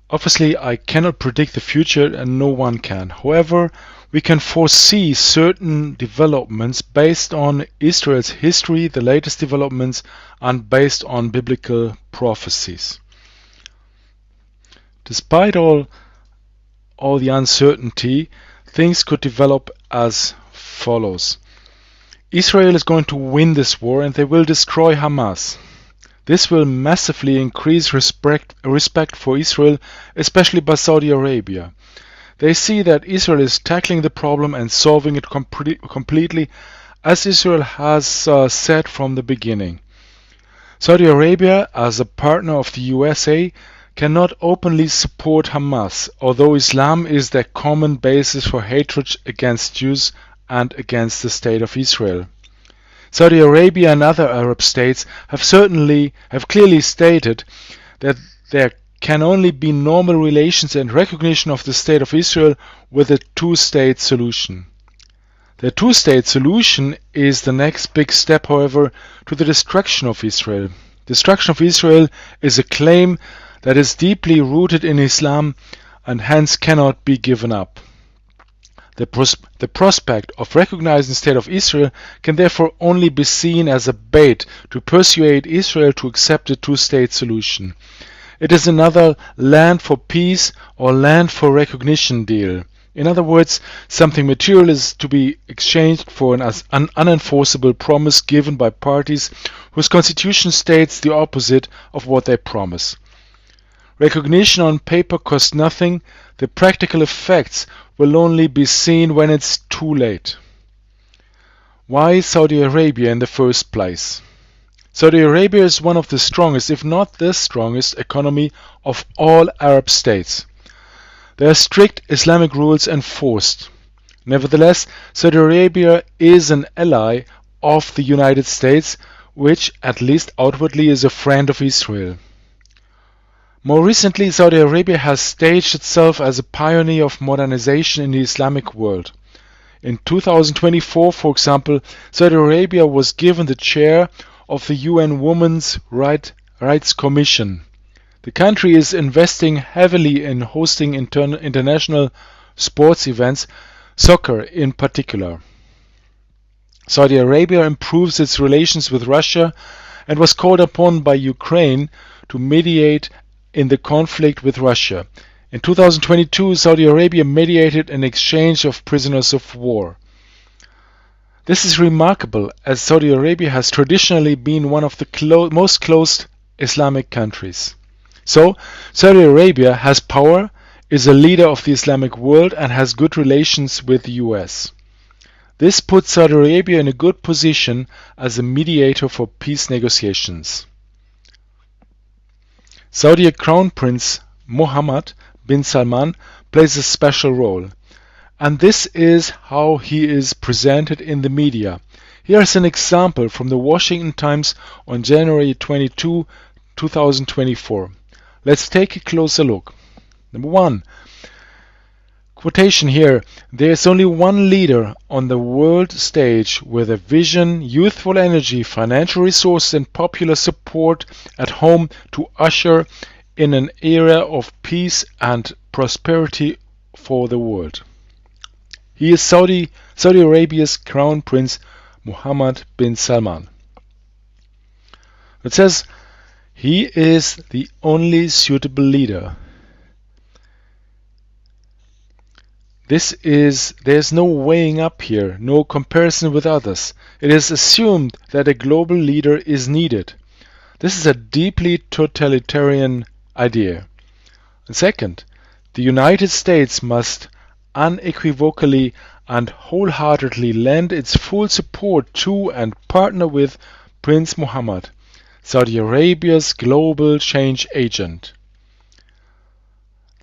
Obviously, I cannot predict the future and no one can. However, we can foresee certain developments based on Israel's history, the latest developments, and based on biblical prophecies. Despite all the uncertainty, things could develop as follows. Israel is going to win this war and they will destroy Hamas. This will massively increase respect for Israel, especially by Saudi Arabia. They see that Israel is tackling the problem and solving it completely, as Israel has said from the beginning. Saudi Arabia, as a partner of the USA, cannot openly support Hamas, although Islam is their common basis for hatred against Jews and against the State of Israel. Saudi Arabia and other Arab states have clearly stated that there can only be normal relations and recognition of the State of Israel with a two-state solution. The two-state solution is the next big step, however, to the destruction of Israel. Destruction of Israel is a claim that is deeply rooted in Islam and hence cannot be given up. The prospect of recognizing the State of Israel can therefore only be seen as a bait to persuade Israel to accept a two-state solution. It is another land for peace or land for recognition deal. In other words, something material is to be exchanged for an unenforceable promise given by parties whose constitution states the opposite of what they promise. Recognition on paper costs nothing. The practical effects will only be seen when it's too late. Why Saudi Arabia in the first place? Saudi Arabia is one of the strongest, if not the strongest, economy of all Arab states. There are strict Islamic rules enforced. Nevertheless, Saudi Arabia is an ally of the United States, which, at least outwardly, is a friend of Israel. More recently, Saudi Arabia has staged itself as a pioneer of modernization in the Islamic world. In 2024, for example, Saudi Arabia was given the chair of the UN Women's Rights Commission. The country is investing heavily in hosting international sports events, soccer in particular. Saudi Arabia improves its relations with Russia and was called upon by Ukraine to mediate in the conflict with Russia. In 2022, Saudi Arabia mediated an exchange of prisoners of war. This is remarkable, as Saudi Arabia has traditionally been one of the most closed Islamic countries. So, Saudi Arabia has power, is a leader of the Islamic world, and has good relations with the US. This puts Saudi Arabia in a good position as a mediator for peace negotiations. Saudi Crown Prince Mohammed bin Salman plays a special role, and this is how he is presented in the media. Here is an example from the Washington Times on January 22, 2024. Let's take a closer look. Number 1. Quotation here: there is only one leader on the world stage with a vision, youthful energy, financial resources and popular support at home to usher in an era of peace and prosperity for the world. He is Saudi Arabia's Crown Prince Mohammed bin Salman. It says he is the only suitable leader. There's no weighing up here, no comparison with others. It is assumed that a global leader is needed. This is a deeply totalitarian idea. And second, the United States must unequivocally and wholeheartedly lend its full support to and partner with Prince Mohammed, Saudi Arabia's global change agent.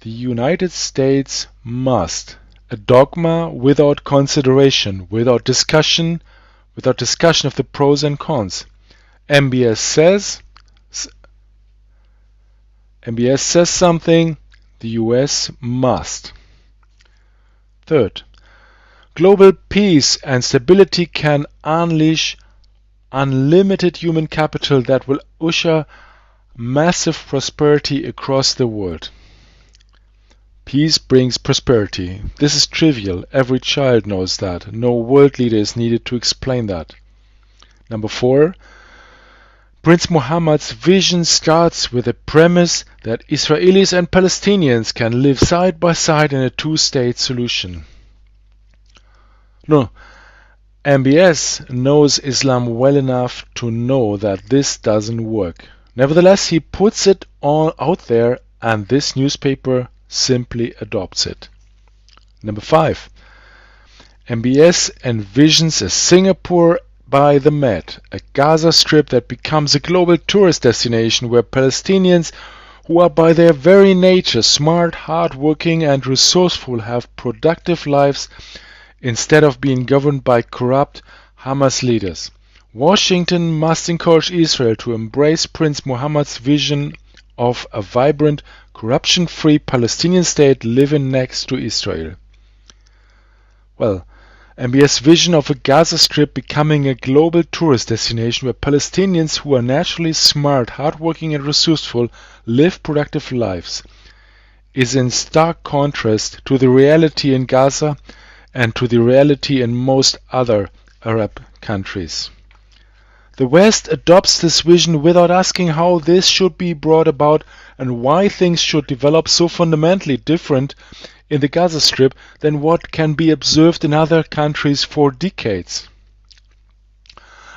The United States must, a dogma without consideration, without discussion of the pros and cons. MBS says something, the US must. Third, global peace and stability can unleash unlimited human capital that will usher massive prosperity across the world. Peace brings prosperity. This is trivial. Every child knows that. No world leader is needed to explain that. Number 4. Prince Mohammed's vision starts with the premise that Israelis and Palestinians can live side by side in a two-state solution. No, MBS knows Islam well enough to know that this doesn't work. Nevertheless, he puts it all out there, and this newspaper simply adopts it. Number 5. MBS envisions a Singapore by the Med, a Gaza Strip that becomes a global tourist destination where Palestinians, who are by their very nature smart, hard-working and resourceful, have productive lives instead of being governed by corrupt Hamas leaders. Washington must encourage Israel to embrace Prince Mohammed's vision of a vibrant, corruption-free Palestinian state living next to Israel. Well, MBS' vision of a Gaza Strip becoming a global tourist destination where Palestinians who are naturally smart, hardworking and resourceful live productive lives is in stark contrast to the reality in Gaza and to the reality in most other Arab countries. The West adopts this vision without asking how this should be brought about and why things should develop so fundamentally different in the Gaza Strip than what can be observed in other countries for decades.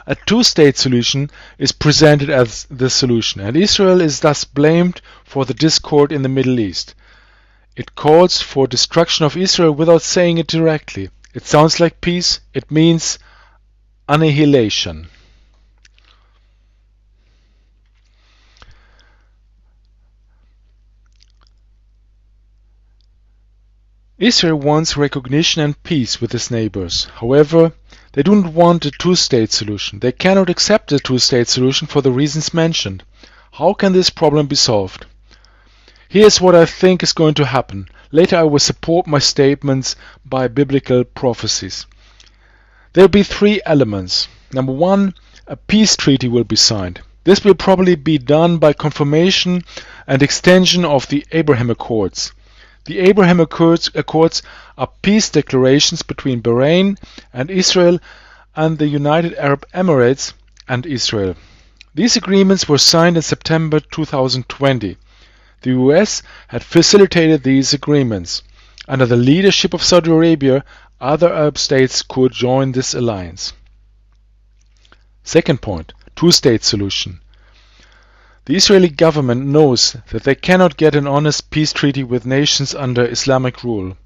A two-state solution is presented as the solution, and Israel is thus blamed for the discord in the Middle East. It calls for destruction of Israel without saying it directly. It sounds like peace. It means annihilation. Israel wants recognition and peace with its neighbors. However, they don't want a two-state solution. They cannot accept a two-state solution for the reasons mentioned. How can this problem be solved? Here's what I think is going to happen. Later I will support my statements by biblical prophecies. There will be three elements. Number 1, a peace treaty will be signed. This will probably be done by confirmation and extension of the Abraham Accords. The Abraham Accords are peace declarations between Bahrain and Israel and the United Arab Emirates and Israel. These agreements were signed in September 2020. The US had facilitated these agreements. Under the leadership of Saudi Arabia, other Arab states could join this alliance. Second point, two-state solution. The Israeli government knows that they cannot get an honest peace treaty with nations under Islamic rule.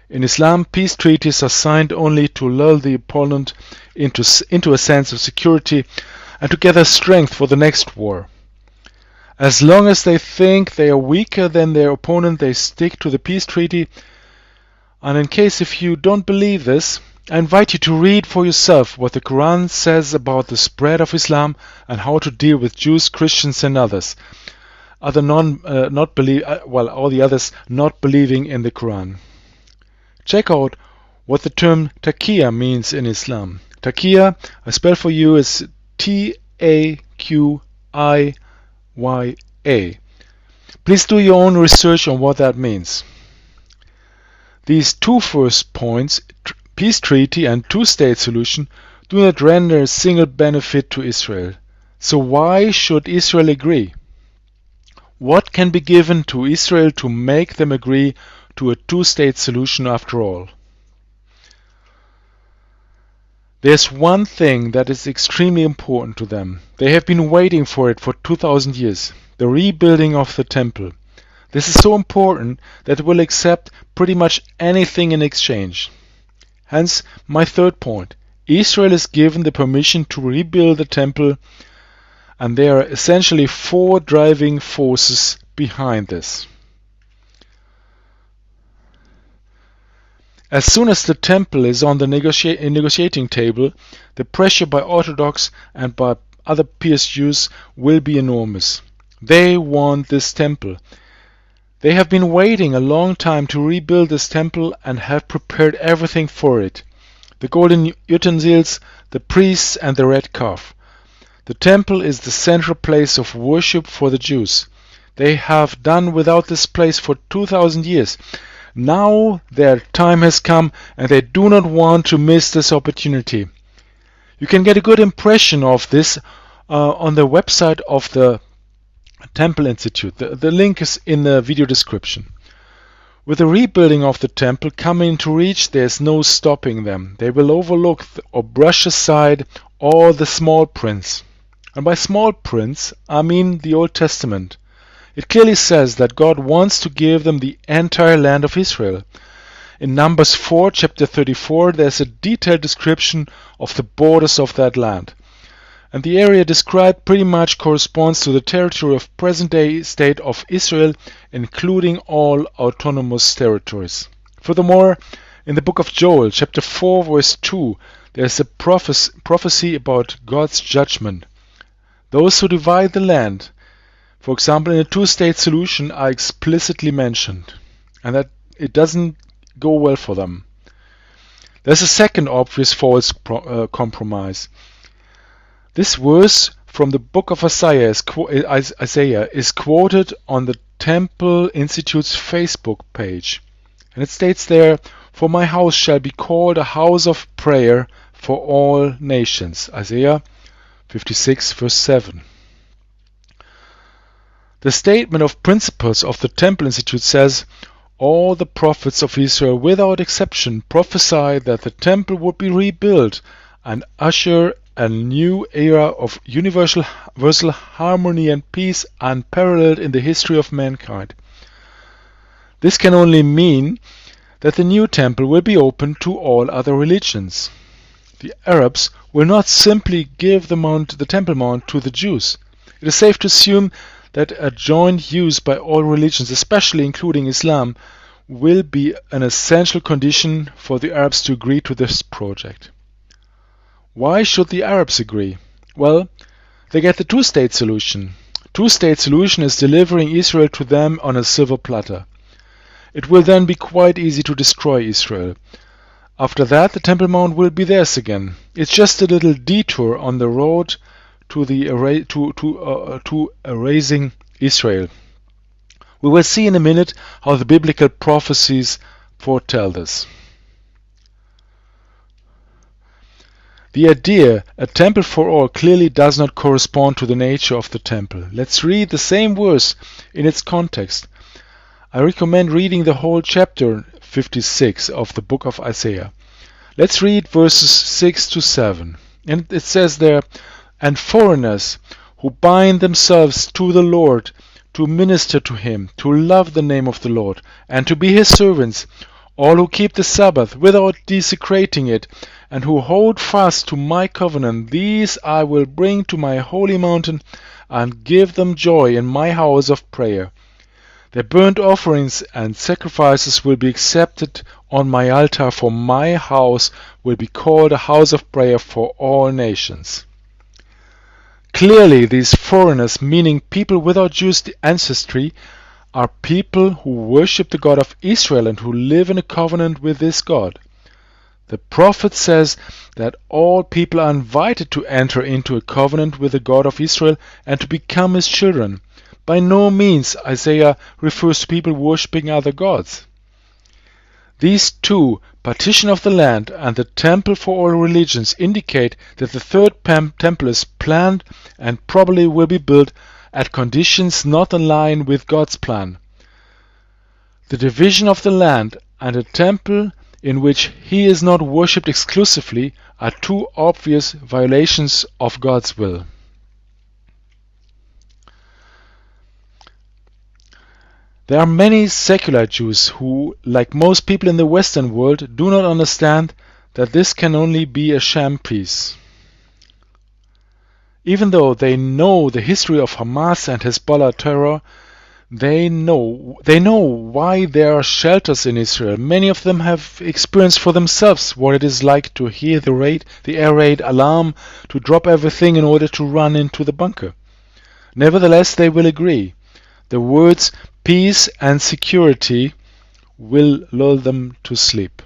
In Islam, peace treaties are signed only to lull the opponent into a sense of security and to gather strength for the next war. As long as they think they are weaker than their opponent, they stick to the peace treaty. And in case if you don't believe this, I invite you to read for yourself what the Quran says about the spread of Islam and how to deal with Jews, Christians, and others. All the others not believing in the Quran. Check out what the term taqiyya means in Islam. Taqiyya, I spell for you, is T-A-Q-I-Y-A. Please do your own research on what that means. These two first points, peace treaty and two-state solution, do not render a single benefit to Israel. So why should Israel agree? What can be given to Israel to make them agree to a two-state solution after all? There's one thing that is extremely important to them. They have been waiting for it for 2000 years, the rebuilding of the temple. This is so important that they will accept pretty much anything in exchange. Hence, my third point. Israel is given the permission to rebuild the temple, and there are essentially four driving forces behind this. As soon as the temple is on the negotiating table, the pressure by Orthodox and by other PSUs will be enormous. They want this temple. They have been waiting a long time to rebuild this temple and have prepared everything for it. The golden utensils, the priests, and the red calf. The temple is the central place of worship for the Jews. They have done without this place for 2000 years. Now their time has come and they do not want to miss this opportunity. You can get a good impression of this on the website of the Temple Institute. The link is in the video description. With the rebuilding of the temple coming into reach, there is no stopping them. They will overlook or brush aside all the small prints. And by small prints, I mean the Old Testament. It clearly says that God wants to give them the entire land of Israel. In Numbers 4, chapter 34, there's a detailed description of the borders of that land. And the area described pretty much corresponds to the territory of present-day state of Israel, including all autonomous territories. Furthermore, in the book of Joel, chapter 4, verse 2, there's a prophecy about God's judgment. Those who divide the land, for example, in a two-state solution, are explicitly mentioned, and that it doesn't go well for them. There's a second obvious false compromise. This verse from the book of Isaiah is quoted on the Temple Institute's Facebook page, and it states there, "For my house shall be called a house of prayer for all nations." Isaiah 56, verse 7. The statement of principles of the Temple Institute says, all the prophets of Israel without exception prophesied that the temple would be rebuilt and usher a new era of universal harmony and peace unparalleled in the history of mankind. This can only mean that the new temple will be open to all other religions. The Arabs will not simply give the Temple Mount to the Jews. It is safe to assume that a joint use by all religions, especially including Islam, will be an essential condition for the Arabs to agree to this project. Why should the Arabs agree? Well, they get the two-state solution. Two-state solution is delivering Israel to them on a silver platter. It will then be quite easy to destroy Israel. After that, the Temple Mount will be theirs again. It's just a little detour on the road to erasing Israel. We will see in a minute how the biblical prophecies foretell this. The idea, a temple for all, clearly does not correspond to the nature of the temple. Let's read the same verse in its context. I recommend reading the whole chapter 56 of the book of Isaiah. Let's read verses 6 to 7. And it says there, "And foreigners who bind themselves to the Lord, to minister to him, to love the name of the Lord, and to be his servants, all who keep the Sabbath without desecrating it, and who hold fast to my covenant, these I will bring to my holy mountain, and give them joy in my house of prayer. Their burnt offerings and sacrifices will be accepted on my altar, for my house will be called a house of prayer for all nations." Clearly, these foreigners, meaning people without Jewish ancestry, are people who worship the God of Israel and who live in a covenant with this God. The prophet says that all people are invited to enter into a covenant with the God of Israel and to become his children. By no means Isaiah refers to people worshipping other gods. These two, partition of the land and the temple for all religions, indicate that the third temple is planned and probably will be built at conditions not in line with God's plan. The division of the land and a temple in which he is not worshipped exclusively are two obvious violations of God's will. There are many secular Jews who, like most people in the Western world, do not understand that this can only be a sham peace. Even though they know the history of Hamas and Hezbollah terror, they know why there are shelters in Israel. Many of them have experienced for themselves what it is like to hear the air raid alarm, to drop everything in order to run into the bunker. Nevertheless, they will agree. The words peace and security will lull them to sleep.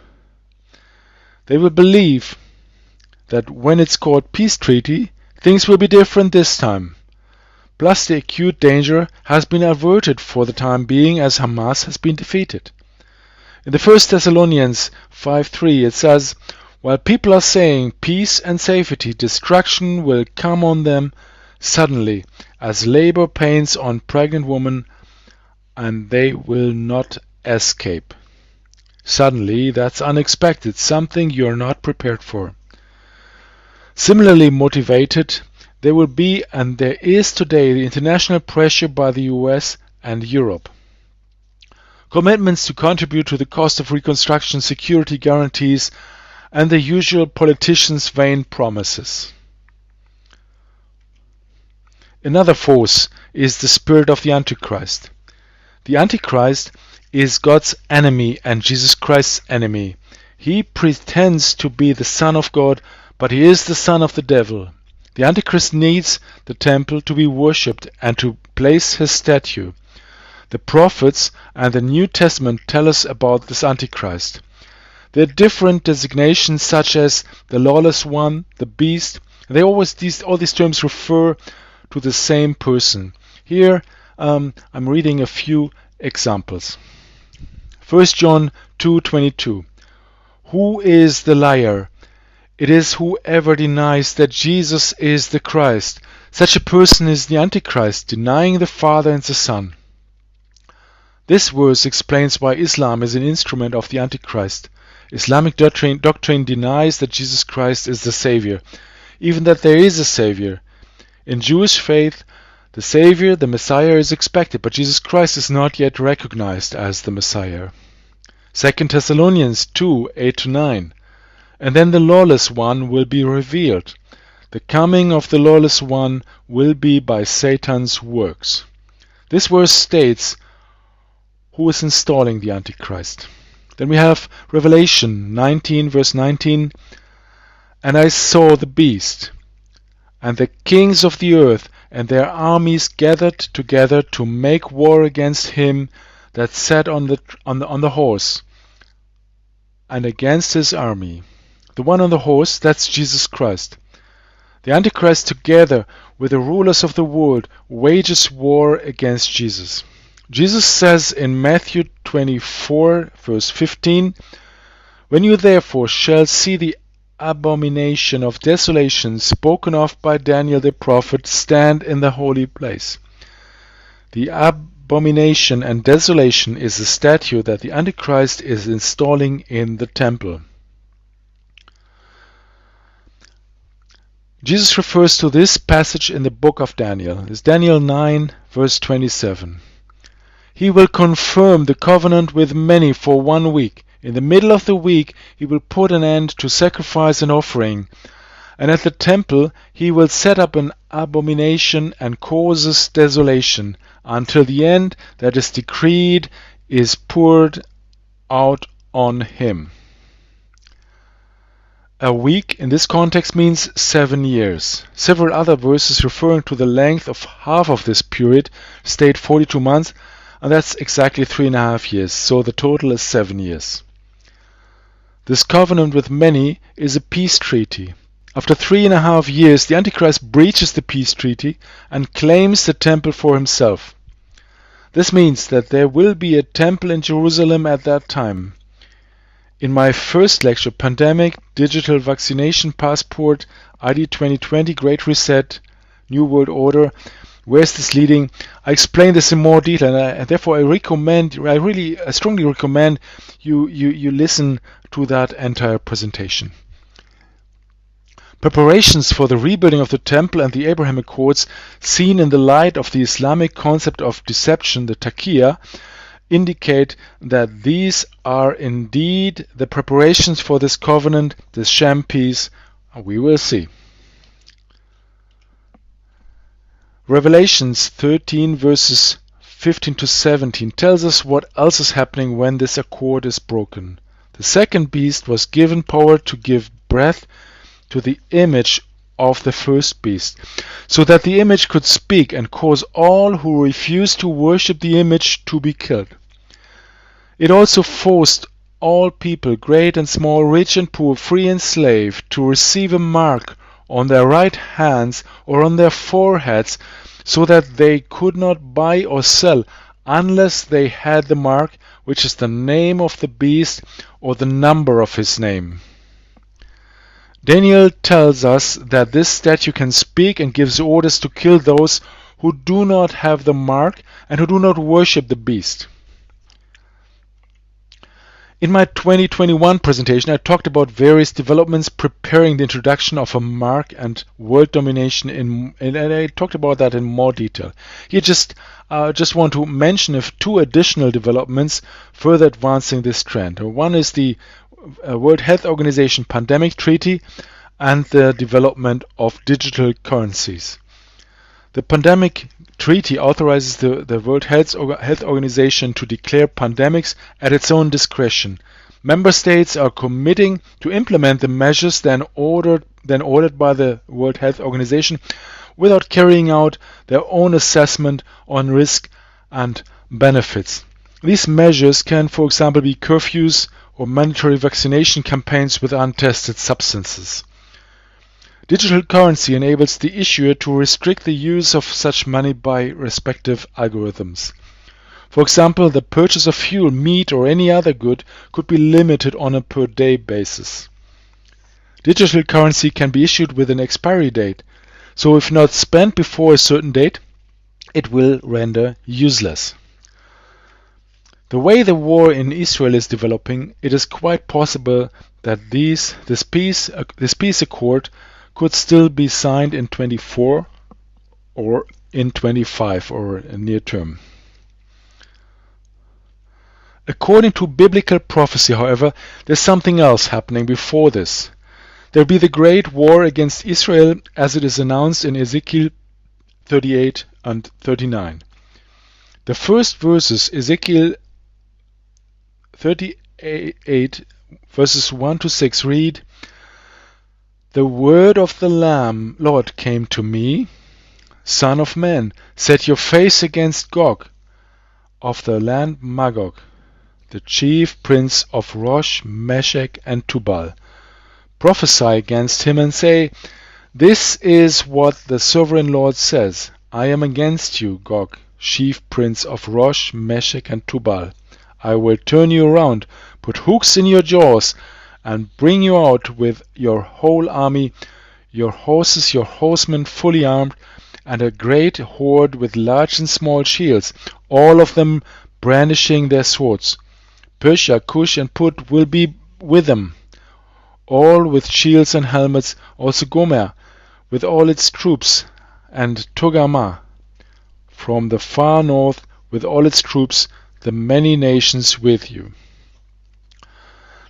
They will believe that when it's called peace treaty, things will be different this time. Plus, the acute danger has been averted for the time being as Hamas has been defeated. In the 1 Thessalonians 5:3 it says, "While people are saying peace and safety, destruction will come on them suddenly, as labor pains on pregnant women, and they will not escape." Suddenly, that's unexpected, something you're not prepared for. Similarly motivated, there will be, and there is today, the international pressure by the US and Europe. Commitments to contribute to the cost of reconstruction, security guarantees, and the usual politicians' vain promises. Another force is the spirit of the Antichrist. The Antichrist is God's enemy and Jesus Christ's enemy. He pretends to be the Son of God, but he is the son of the devil. The Antichrist needs the temple to be worshipped and to place his statue. The prophets and the New Testament tell us about this Antichrist. There are different designations such as the lawless one, the beast. All these terms refer to the same person. Here I'm reading a few examples. 1 John 2:22. Who is the liar? It is whoever denies that Jesus is the Christ. Such a person is the Antichrist, denying the Father and the Son. This verse explains why Islam is an instrument of the Antichrist. Islamic doctrine denies that Jesus Christ is the Savior, even that there is a Savior. In Jewish faith, the Savior, the Messiah, is expected, but Jesus Christ is not yet recognized as the Messiah. 2 Thessalonians 2:8-9. And then the lawless one will be revealed. The coming of the lawless one will be by Satan's works. This verse states who is installing the Antichrist. Then we have Revelation 19 verse 19. And I saw the beast, and the kings of the earth, and their armies gathered together to make war against him that sat on the horse, and against his army. The one on the horse, that's Jesus Christ. The Antichrist, together with the rulers of the world, wages war against Jesus. Jesus says in Matthew 24, verse 15, When you therefore shall see the abomination of desolation spoken of by Daniel the prophet stand in the holy place. The abomination and desolation is a statue that the Antichrist is installing in the temple. Jesus refers to this passage in the book of Daniel. It's Daniel 9, verse 27. He will confirm the covenant with many for 1 week. In the middle of the week he will put an end to sacrifice and offering. And at the temple he will set up an abomination and causes desolation, until the end that is decreed is poured out on him. A week in this context means 7 years. Several other verses referring to the length of half of this period state 42 months, and that's exactly 3.5 years, so the total is 7 years. This covenant with many is a peace treaty. After 3.5 years, the Antichrist breaches the peace treaty and claims the temple for himself. This means that there will be a temple in Jerusalem at that time. In my first lecture, Pandemic, Digital Vaccination Passport, ID 2020, Great Reset, New World Order, where's this leading? I explain this in more detail, and therefore I strongly recommend you listen to that entire presentation. Preparations for the rebuilding of the temple and the Abraham Accords, seen in the light of the Islamic concept of deception, the taqiyya, indicate that these are indeed the preparations for this covenant, this sham peace. We will see. Revelations 13 verses 15 to 17 tells us what else is happening when this accord is broken. The second beast was given power to give breath to the image of the first beast, so that the image could speak and cause all who refused to worship the image to be killed. It also forced all people, great and small, rich and poor, free and slave, to receive a mark on their right hands or on their foreheads, so that they could not buy or sell unless they had the mark, which is the name of the beast or the number of his name. Daniel tells us that this statue can speak and gives orders to kill those who do not have the mark and who do not worship the beast. In my 2021 presentation, I talked about various developments preparing the introduction of a mark and world domination, and I talked about that in more detail. Here, just want to mention 2 additional developments further advancing this trend. One is the World Health Organization Pandemic Treaty and the development of digital currencies. The Pandemic Treaty authorizes the World Health Organization to declare pandemics at its own discretion. Member states are committing to implement the measures then ordered by the World Health Organization without carrying out their own assessment on risk and benefits. These measures can, for example, be curfews or mandatory vaccination campaigns with untested substances. Digital currency enables the issuer to restrict the use of such money by respective algorithms. For example, the purchase of fuel, meat, or any other good could be limited on a per-day basis. Digital currency can be issued with an expiry date, so if not spent before a certain date, it will render useless. The way the war in Israel is developing, it is quite possible that this peace accord could still be signed in 24 or in 25 or near term. According to biblical prophecy, however, there's something else happening before this. There will be the great war against Israel as it is announced in Ezekiel 38 and 39. The first verses, Ezekiel 38 verses 1 to 6 read, "The word of the Lord came to me, Son of man, set your face against Gog of the land Magog, the chief prince of Rosh, Meshech, and Tubal. Prophesy against him and say, This is what the sovereign Lord says. I am against you, Gog, chief prince of Rosh, Meshech, and Tubal. I will turn you around, put hooks in your jaws, and bring you out with your whole army, your horses, your horsemen fully armed, and a great horde with large and small shields, all of them brandishing their swords. Persia, Cush, and Put will be with them, all with shields and helmets, also Gomer, with all its troops, and Togarmah, from the far north, with all its troops, the many nations with you.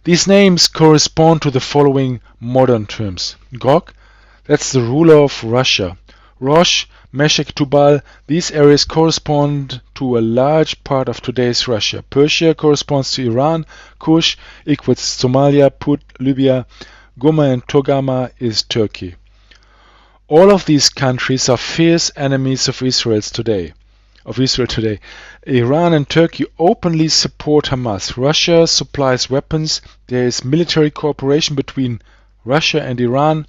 These names correspond to the following modern terms. Gog, that's the ruler of Russia. Rosh, Meshech, Tubal, these areas correspond to a large part of today's Russia. Persia corresponds to Iran. Kush equals Somalia. Put, Libya. Gomer and Togarmah is Turkey. All of these countries are fierce enemies of Israel today. Iran and Turkey openly support Hamas. Russia supplies weapons. There is military cooperation between Russia and Iran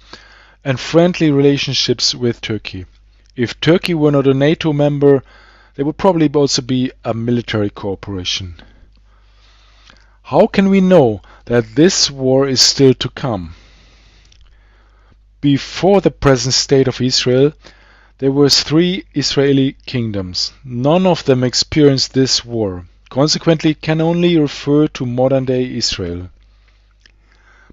and friendly relationships with Turkey. If Turkey were not a NATO member, there would probably also be a military cooperation. How can we know that this war is still to come? Before the present state of Israel, there were 3 Israeli kingdoms. None of them experienced this war. Consequently, can only refer to modern-day Israel.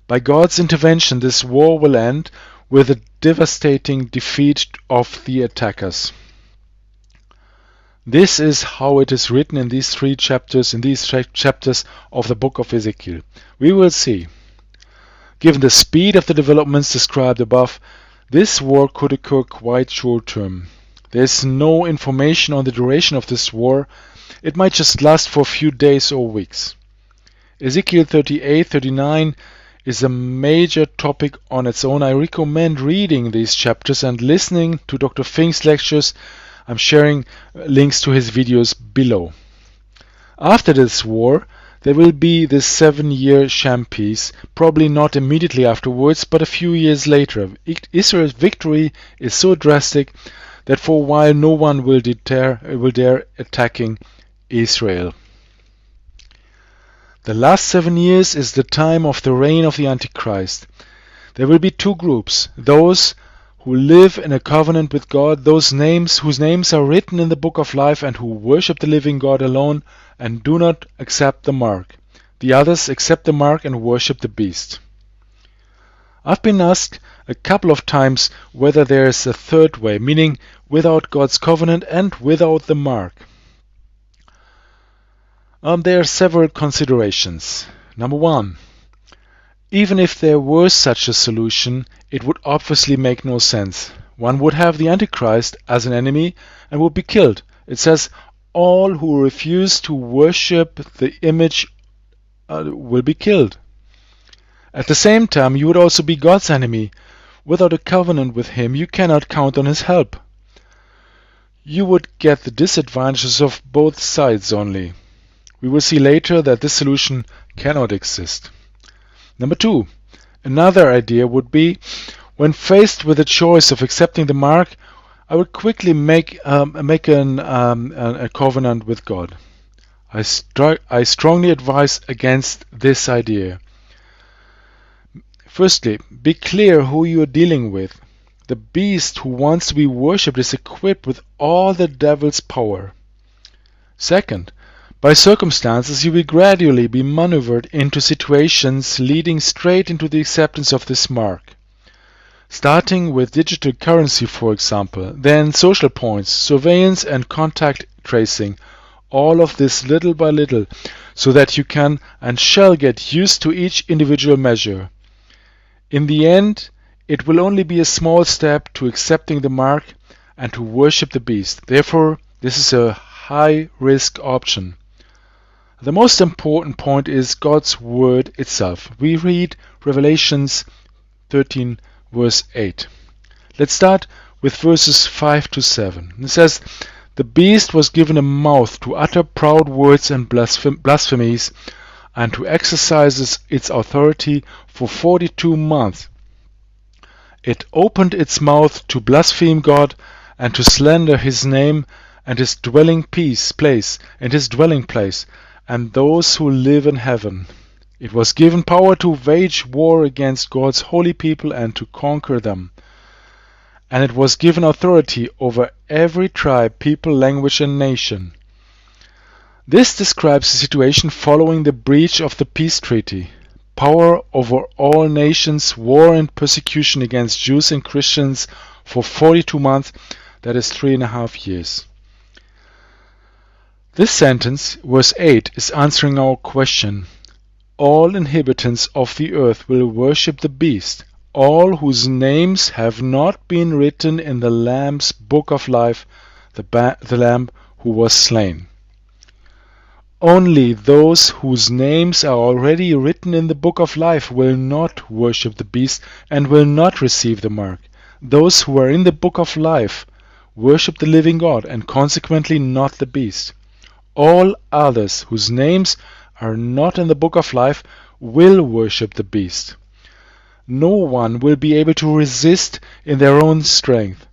By God's intervention, this war will end with a devastating defeat of the attackers. This is how it is written in these chapters of the book of Ezekiel. We will see. Given the speed of the developments described above, this war could occur quite short term. There is no information on the duration of this war. It might just last for a few days or weeks. Ezekiel 38-39 is a major topic on its own. I recommend reading these chapters and listening to Dr. Fink's lectures. I'm sharing links to his videos below. After this war, there will be this 7-year sham peace, probably not immediately afterwards, but a few years later. Israel's victory is so drastic that for a while no one will dare attacking Israel. The last 7 years is the time of the reign of the Antichrist. There will be 2 groups, those who live in a covenant with God, those whose names are written in the book of life and who worship the living God alone and do not accept the mark. The others accept the mark and worship the beast. I've been asked a couple of times whether there is a third way, meaning without God's covenant and without the mark. There are several considerations. Number 1. Even if there were such a solution, it would obviously make no sense. One would have the Antichrist as an enemy and would be killed. It says, all who refuse to worship the image will be killed. At the same time, you would also be God's enemy. Without a covenant with Him, you cannot count on His help. You would get the disadvantages of both sides only. We will see later that this solution cannot exist. Number 2. Another idea would be, when faced with the choice of accepting the mark, I would quickly make a covenant with God. I strongly advise against this idea. Firstly, be clear who you are dealing with. The beast who wants to be worshipped is equipped with all the devil's power. Second, by circumstances you will gradually be maneuvered into situations leading straight into the acceptance of this mark. Starting with digital currency, for example, then social points, surveillance and contact tracing, all of this little by little, so that you can and shall get used to each individual measure. In the end, it will only be a small step to accepting the mark and to worship the beast. Therefore, this is a high-risk option. The most important point is God's Word itself. We read Revelations 13 verse 8. Let's start with verses 5 to 7. It says, the beast was given a mouth to utter proud words and blasphemies, and to exercise its authority for 42 months. It opened its mouth to blaspheme God and to slander His name and His dwelling place, and those who live in heaven. It was given power to wage war against God's holy people and to conquer them. And it was given authority over every tribe, people, language, and nation. This describes the situation following the breach of the peace treaty. Power over all nations, war and persecution against Jews and Christians for 42 months, that is 3.5 years. This sentence, verse 8, is answering our question. All inhabitants of the earth will worship the beast, all whose names have not been written in the Lamb's book of life, the Lamb who was slain. Only those whose names are already written in the book of life will not worship the beast and will not receive the mark. Those who are in the book of life worship the living God and consequently not the beast. All others whose names are not in the book of life will worship the beast. No one will be able to resist in their own strength.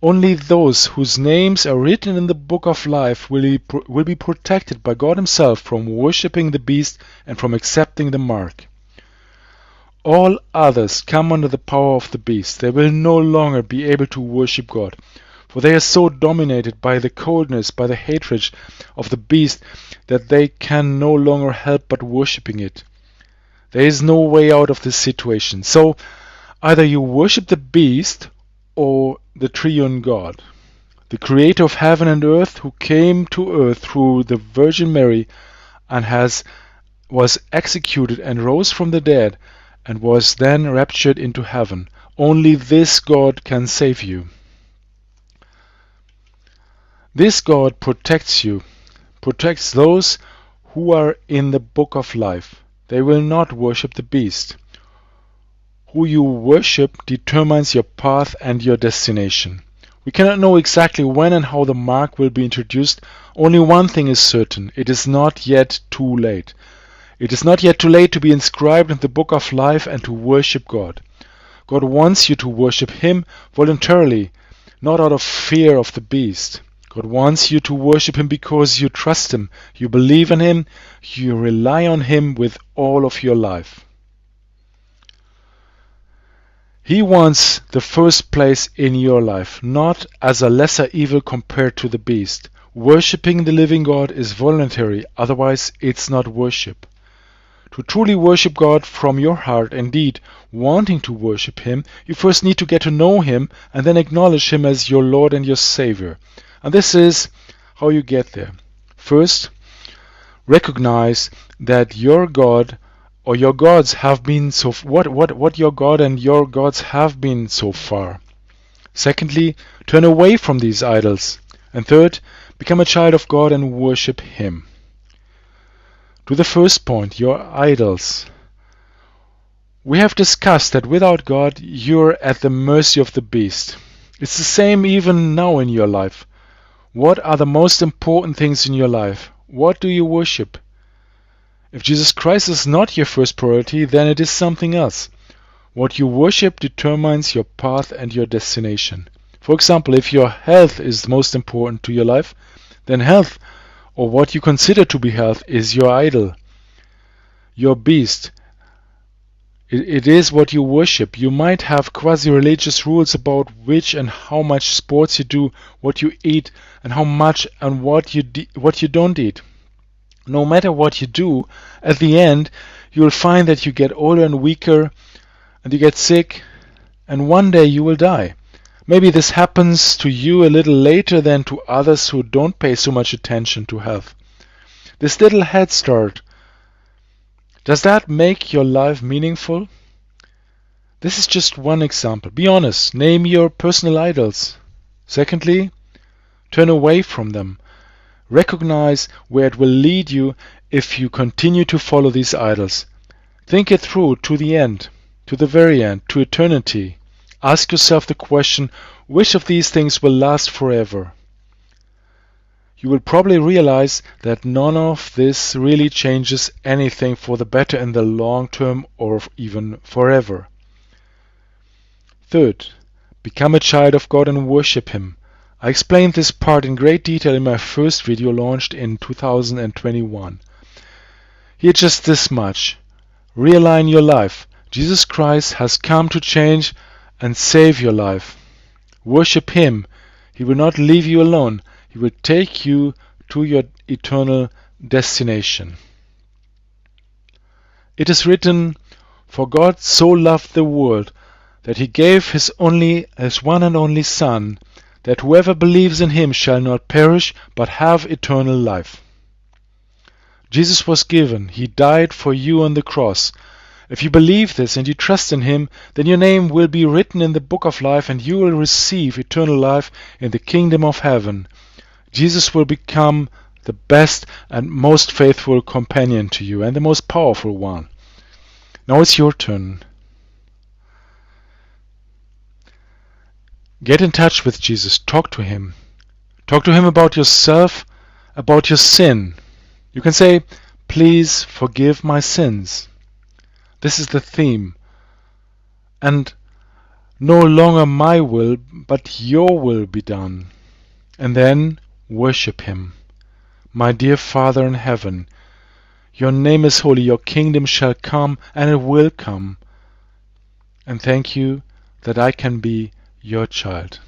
Only those whose names are written in the book of life will be protected by God Himself from worshipping the beast and from accepting the mark. All others come under the power of the beast. They will no longer be able to worship God, for they are so dominated by the coldness, by the hatred of the beast, that they can no longer help but worshipping it. There is no way out of this situation. So either you worship the beast or the triune God, the creator of heaven and earth, who came to earth through the Virgin Mary and was executed and rose from the dead and was then raptured into heaven. Only this God can save you. This God protects you, protects those who are in the book of life. They will not worship the beast. Who you worship determines your path and your destination. We cannot know exactly when and how the mark will be introduced. Only one thing is certain. It is not yet too late. It is not yet too late to be inscribed in the book of life and to worship God. God wants you to worship Him voluntarily, not out of fear of the beast. God wants you to worship Him because you trust Him, you believe in Him, you rely on Him with all of your life. He wants the first place in your life, not as a lesser evil compared to the beast. Worshipping the living God is voluntary, otherwise it's not worship. To truly worship God from your heart, indeed, wanting to worship Him, you first need to get to know Him and then acknowledge Him as your Lord and your Savior. And this is how you get there. First, recognize that your God or your gods have been what your God and your gods have been so far. Secondly, turn away from these idols. And third, become a child of God and worship Him. To the first point, your idols. We have discussed that without God, you're at the mercy of the beast. It's the same even now in your life. What are the most important things in your life? What do you worship? If Jesus Christ is not your first priority, then it is something else. What you worship determines your path and your destination. For example, if your health is most important to your life, then health, or what you consider to be health, is your idol, your beast. It is what you worship. You might have quasi-religious rules about which and how much sports you do, what you eat, and how much and what you don't eat. No matter what you do, at the end, you will find that you get older and weaker, and you get sick, and one day you will die. Maybe this happens to you a little later than to others who don't pay so much attention to health. This little head start, does that make your life meaningful? This is just one example. Be honest. Name your personal idols. Secondly, turn away from them. Recognize where it will lead you if you continue to follow these idols. Think it through to the end, to the very end, to eternity. Ask yourself the question, which of these things will last forever? You will probably realize that none of this really changes anything for the better in the long term or even forever. Third, become a child of God and worship Him. I explained this part in great detail in my first video launched in 2021. Here just this much. Realign your life. Jesus Christ has come to change and save your life. Worship Him. He will not leave you alone. He will take you to your eternal destination. It is written, "For God so loved the world that He gave His one and only Son, that whoever believes in Him shall not perish but have eternal life." Jesus was given. He died for you on the cross. If you believe this and you trust in Him, then your name will be written in the book of life and you will receive eternal life in the kingdom of heaven. Jesus will become the best and most faithful companion to you and the most powerful one. Now it's your turn. Get in touch with Jesus. Talk to Him. Talk to Him about yourself, about your sin. You can say, "Please forgive my sins." This is the theme. And no longer my will, but your will be done. And then worship Him. My dear Father in heaven, your name is holy, your kingdom shall come, and it will come. And thank you that I can be your child.